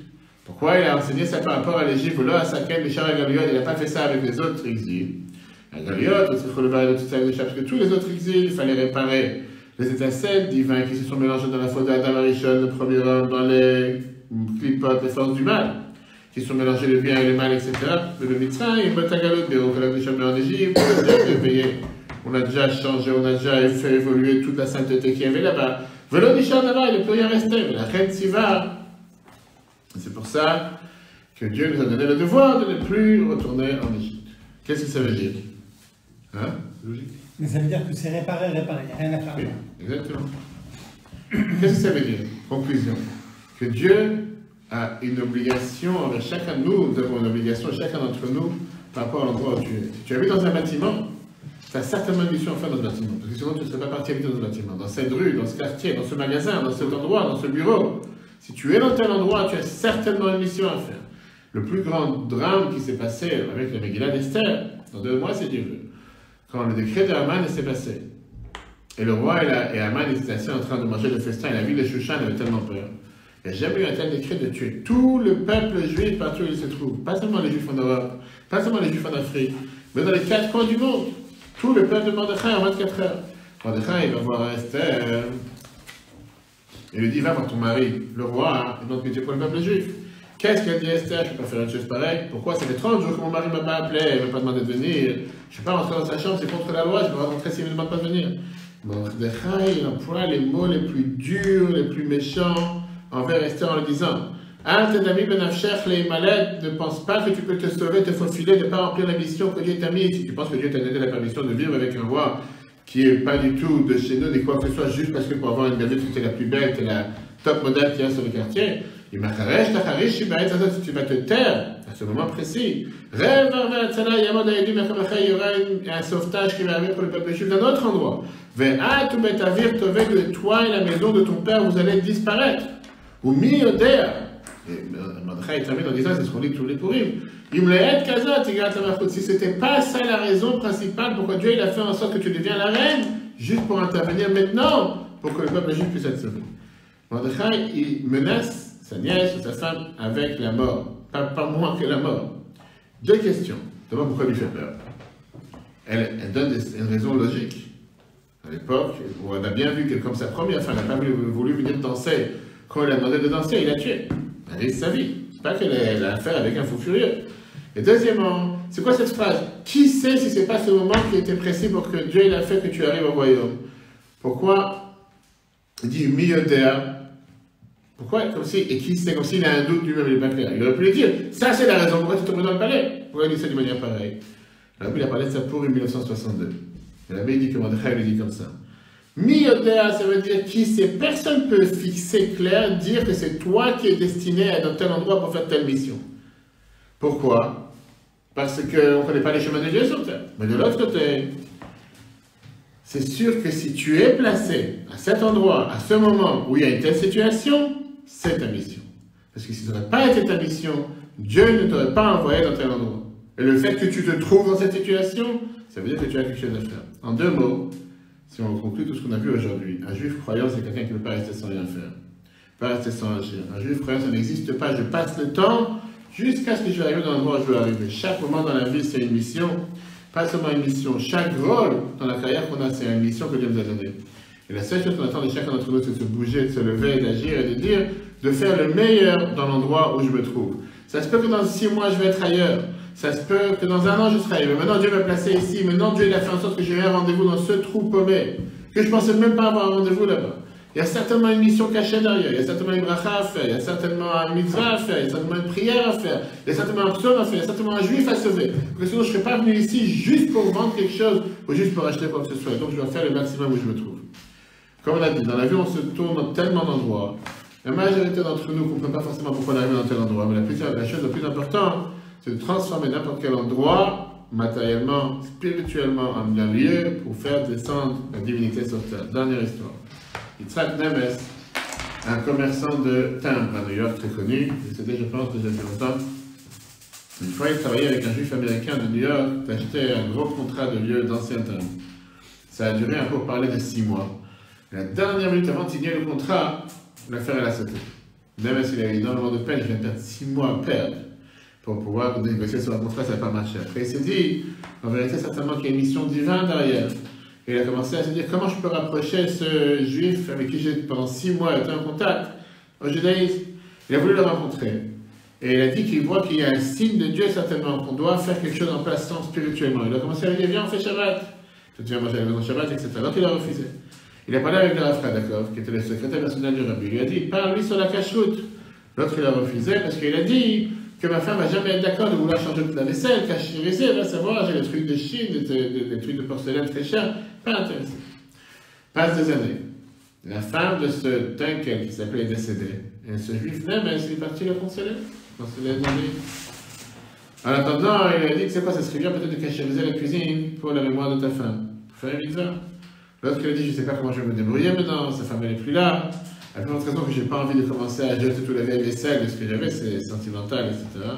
Pourquoi il a enseigné ça par rapport à l'Égypte? Là, à Saken, Michar et Galiot, il n'a pas fait ça avec les autres exils. À Galiot, parce que tous les autres exils, il fallait réparer les étincelles divines qui se sont mélangées dans la faute d'Adam Arishon, le premier homme, dans les clipotes, les forces du mal, qui sont mélangées le bien et le mal, etc. Mais le Mitzrayim, il m'a tagalot, mais au collège de Chamber en Égypte, on a déjà réveillé, on a déjà changé, on a déjà fait évoluer toute la sainteté qu'il y avait là-bas. Velo Nishar là-bas, il ne peut rien rester, mais la reine Siva. C'est pour ça que Dieu nous a donné le devoir de ne plus retourner en Égypte. Qu'est-ce que ça veut dire? Hein? C'est logique. Mais ça veut dire que c'est réparé, il n'y a rien à faire. Oui, exactement. Qu'est-ce que ça veut dire? Conclusion. Que Dieu a une obligation envers chacun de nous, nous avons une obligation, chacun d'entre nous, par rapport à l'endroit où tu es. Si tu habites dans un bâtiment, tu as certainement une mission à faire dans ce bâtiment, parce que sinon tu ne serais pas parti habiter dans ce bâtiment, dans cette rue, dans ce quartier, dans ce magasin, dans cet endroit, dans ce bureau. Si tu es dans tel endroit, tu as certainement une mission à faire. Le plus grand drame qui s'est passé avec la Megillah d'Esther, dans 2 mois, c'est Dieu veut. Quand le décret de Haman s'est passé, et le roi et Haman étaient assis en train de manger le festin, et la ville de Shushan avait tellement peur. Il n'y a jamais eu un tel décret de tuer tout le peuple juif partout où il se trouve. Pas seulement les juifs en Europe, pas seulement les juifs en Afrique, mais dans les 4 coins du monde. Tout le peuple de Mordechai en 24 heures. Mordechai, il va voir Esther. Il lui dit, va voir ton mari, le roi, et demande pitié pour le peuple juif. Qu'est-ce qu'a dit Esther? Je ne peux pas faire une chose pareille. Pourquoi? Ça fait 30 jours que mon mari ne m'a pas appelé, il ne m'a pas demandé de venir. Je ne suis pas rentré dans sa chambre, c'est contre la loi, je ne peux pas rentrer s'il ne me demande pas de venir. Mordechai, il emploie les mots les plus durs, les plus méchants envers Esther en lui disant, ne pense pas que tu peux te sauver, te faufiler, de ne pas remplir la mission que Dieu t'a mise. Si tu penses que Dieu t'a donné la permission de vivre avec un roi qui n'est pas du tout de chez nous, ni quoi que ce soit, juste parce que pour avoir une gamine, tu es la plus belle, tu es la top modèle qu'il y a sur le quartier, tu vas te taire à ce moment précis. Il y aura un sauvetage qui va arriver pour le peuple juif d'un autre endroit. Toi et la maison de ton père, vous allez disparaître. Ou mi-odea. Mordechai termine en disant, c'est ce qu'on dit tous les Purim. Si c'était pas ça la raison principale pourquoi Dieu il a fait en sorte que tu deviens la reine, juste pour intervenir maintenant, pour que le peuple juif puisse être sauvé. Mordechai, il menace sa nièce ou sa femme avec la mort. Pas moins que la mort. 2 questions. D'abord, pourquoi elle lui fait peur? Elle donne une raison logique. À l'époque, où on a bien vu que comme sa première femme n'a pas voulu venir danser, quand elle a demandé de danser, il l'a tué. Elle risque sa vie. C'est pas qu'elle a affaire avec un fou furieux. Et deuxièmement, c'est quoi cette phrase? Qui sait si c'est pas ce moment qui était précis pour que Dieu il a fait que tu arrives au royaume? Pourquoi il dit mi-odea? Pourquoi comme si, et qui sait, comme s'il a un doute lui-même, il n'est pas clair. Il aurait pu lui dire, ça c'est la raison pourquoi tu te trouves dans le palais. Pourquoi il dit ça d'une manière pareille? Il a parlé de ça pour 1962. Et l'abbé dit que Mordechai lui dit comme ça. Mi-odea, ça veut dire qui sait. Personne ne peut fixer clair, dire que c'est toi qui es destiné à être dans tel endroit pour faire telle mission. Pourquoi? Parce qu'on ne connaît pas les chemins de Dieu sur terre. Mais de l'autre côté, c'est sûr que si tu es placé à cet endroit, à ce moment où il y a une telle situation, c'est ta mission. Parce que si ça n'aurait pas été ta mission, Dieu ne t'aurait pas envoyé dans tel endroit. Et le fait que tu te trouves dans cette situation, ça veut dire que tu as quelque chose à faire. En 2 mots, si on conclut tout ce qu'on a vu aujourd'hui, un juif croyant, c'est quelqu'un qui ne peut pas rester sans rien faire. Pas rester sans agir. Un juif croyant, ça n'existe pas. Je passe le temps jusqu'à ce que je vais arriver dans l'endroit où je veux arriver. Chaque moment dans la vie, c'est une mission. Pas seulement une mission. Chaque rôle dans la carrière qu'on a, c'est une mission que Dieu nous a donnée. Et la seule chose qu'on attend de chacun d'entre nous, c'est de se bouger, de se lever, d'agir et de dire, de faire le meilleur dans l'endroit où je me trouve. Ça se peut que dans 6 mois, je vais être ailleurs. Ça se peut que dans 1 an, je serai ailleurs. Mais maintenant, Dieu m'a placé ici. Maintenant, Dieu il a fait en sorte que j'ai eu un rendez-vous dans ce trou paumé. Que je ne pensais même pas avoir un rendez-vous là-bas. Il y a certainement une mission cachée derrière, il y a certainement une bracha à faire, il y a certainement un mitzvah à faire, il y a certainement une prière à faire, il y a certainement un psaume à faire, il y a certainement un juif à sauver. Parce que sinon, je ne serais pas venu ici juste pour vendre quelque chose ou juste pour acheter quoi que ce soit. Donc, je dois faire le maximum où je me trouve. Comme on a dit, dans la vie, on se tourne dans tellement d'endroits. La majorité d'entre nous ne comprennent pas forcément pourquoi on arrive dans tel endroit, mais la chose la plus importante, c'est de transformer n'importe quel endroit, matériellement, spirituellement, en un lieu pour faire descendre la divinité sur terre. Dernière histoire. Yitzhak Nemes, un commerçant de timbres à New York très connu, décédé, je pense, déjà depuis longtemps. Une fois, il travaillait avec un juif américain de New York, d'acheter un gros contrat de lieu d'ancien timbres. Ça a duré un pourparler de 6 mois. La dernière minute avant de signer le contrat, l'affaire elle a sauté. Même s'il a eu énormément de peine, je viens de perdre 6 mois à perdre pour pouvoir négocier sur un contrat, ça n'a pas marché. Après, il s'est dit, en vérité, certainement qu'il y a une mission divine derrière. Et il a commencé à se dire, comment je peux rapprocher ce juif avec qui j'ai pendant 6 mois été en contact au judaïsme. Il a voulu le rencontrer. Et il a dit qu'il voit qu'il y a un signe de Dieu certainement, qu'on doit faire quelque chose en plaçant spirituellement. Il a commencé à lui dire, viens, on fait Shabbat. Tu viens manger à la maison Shabbat, etc. Donc il a refusé. Il a parlé avec le Rav Khadakov, qui était le secrétaire national du Rabbi. Il lui a dit, parle-lui sur la cache-route. L'autre, il a refusé parce qu'il a dit que ma femme va jamais être d'accord de vouloir changer toute la vaisselle, cachériser, elle va savoir, j'ai des trucs de Chine, des trucs de porcelaine très chers. Pas intéressé. Passe des années. La femme de ce Tunkel qui s'appelait est décédée. Et ce juif même, il est parti le consoler. En attendant, il a dit que c'est quoi, ça serait bien peut-être de cachériser la cuisine pour la mémoire de ta femme. Pour faire une mitzvah. L'autre qui a dit, je ne sais pas comment je vais me débrouiller maintenant, sa femme elle n'est plus là. La plus grande raison que je n'ai pas envie de commencer à jeter toute la vieille vaisselle de ce que j'avais, c'est sentimental, etc.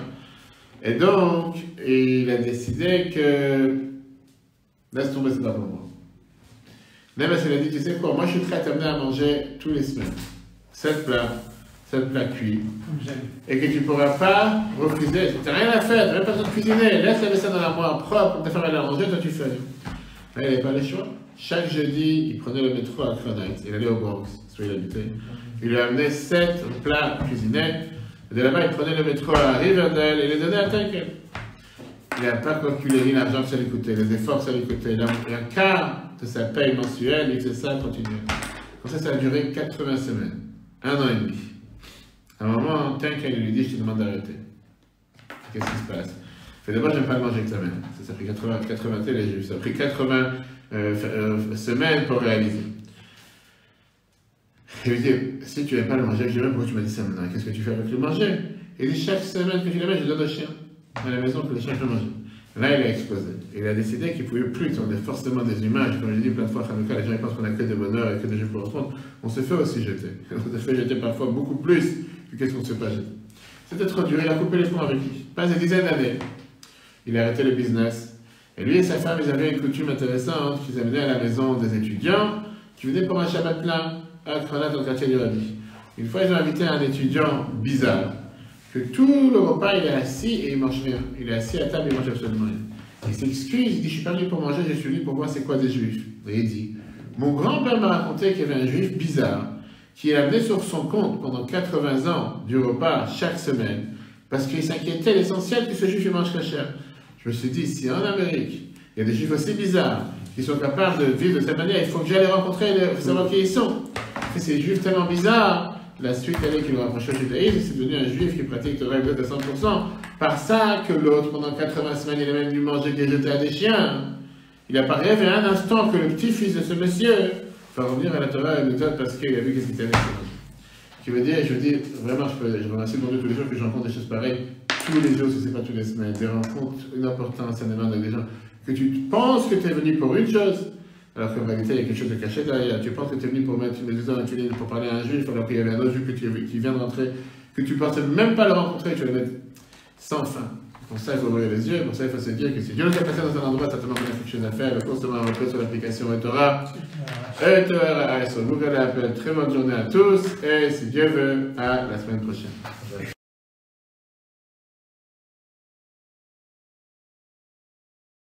Et donc, il a décidé que laisse tomber, c'est pas pour moi. Même s'il a dit, tu sais quoi, moi je suis prêt à t'amener à manger tous les semaines. 7 plats cuits. Et que tu ne pourras pas refuser. Tu n'as rien à faire, tu n'as même pas besoin de cuisiner. Laisse la vaisselle dans l'armoire propre, ta femme elle a mangé, toi tu fais rien. Là, il n'avait pas le choix. Chaque jeudi, il prenait le métro à Crownite, il allait au Bronx, où il habitait. Il lui amenait 7 plats cuisinés. Et de là-bas, il prenait le métro à Riverdale et les donnait à Tunkel. Il n'a pas calculé ni l'argent que ça lui coûtait, les efforts que ça lui coûtait. Il a un quart de sa paye mensuelle, il faisait ça continuer. Comme ça a duré 80 semaines, 1 an et demi. À un moment, Tunkel lui dit, je te demande d'arrêter. Qu'est-ce qui se passe? D'abord, j'aime pas le manger avec sa mère. Ça a pris 80 télé, ça a pris 80 semaines pour réaliser. Il lui dit, si tu n'aimes pas le manger avec Jérémy, pourquoi tu m'as dit ça maintenant? Qu'est-ce que tu fais avec le manger? Il dit, chaque semaine que tu l'amènes, je donne au chien à la maison pour le chien peut manger. Là, il a explosé. Il a décidé qu'il ne pouvait plus tourner forcément des images. Comme je dis plein de fois, les gens pensent qu'on a que des bonheurs et que des jeux pour répondre. On se fait aussi jeter. On se fait jeter parfois beaucoup plus que qu'est-ce qu'on ne se fait pas jeter. C'était trop dur, il a coupé les ponts avec lui. Pas des dizaines d'années. Il a arrêté le business. Et lui et sa femme, ils avaient une coutume intéressante qu'ils amenaient à la maison des étudiants qui venaient pour un Shabbat plein à Kronat, dans le quartier du Rabbi. Une fois, ils ont invité un étudiant bizarre, que tout le repas, il est assis et il mange rien. Il est assis à table et il mange absolument rien. Il s'excuse, il dit, je suis pas venu pour manger, je suis venu pour voir c'est quoi des juifs. Et il dit, mon grand-père m'a raconté qu'il y avait un juif bizarre qui amenait sur son compte pendant 80 ans du repas chaque semaine parce qu'il s'inquiétait l'essentiel que ce juif mange très cher. Je me suis dit, si en Amérique, il y a des juifs aussi bizarres qui sont capables de vivre de cette manière, il faut que j'aille les rencontrer et savoir qui ils sont. Et ces juifs tellement bizarres, la suite elle est qui nous rapproche au judaïsme, c'est devenu un juif qui pratique le règle de 100%. Par ça que l'autre, pendant 80 semaines, il a même dû manger des jetés à des chiens. Il n'a pas rêvé un instant que le petit-fils de ce monsieur va revenir à la Torah et nous donne parce qu'il a vu qu'est-ce qu'il avait fait. Ce qui veut dire, je dis, vraiment, je remercie mon Dieu tous les jours que je rencontre des choses pareilles. Tous les jours, si ce n'est pas toutes les semaines, des rencontres, une importance, un événement avec des gens, que tu penses que tu es venu pour une chose, alors qu'en réalité, il y a quelque chose de caché derrière. Tu penses que tu es venu pour mettre une maison pour parler à un juif, alors qu'il y avait un autre juif qui vient de rentrer, que tu ne pensais même pas le rencontrer, tu vas le mettre sans fin. Pour ça, il faut ouvrir les yeux, pour ça, il faut se dire que si Dieu nous a placé dans un endroit, certainement qu'on a quelque chose à faire, le constamment repris sur l'application Etora. Etora, vous allez appeler. Très bonne journée à tous, et si Dieu veut, à la semaine prochaine.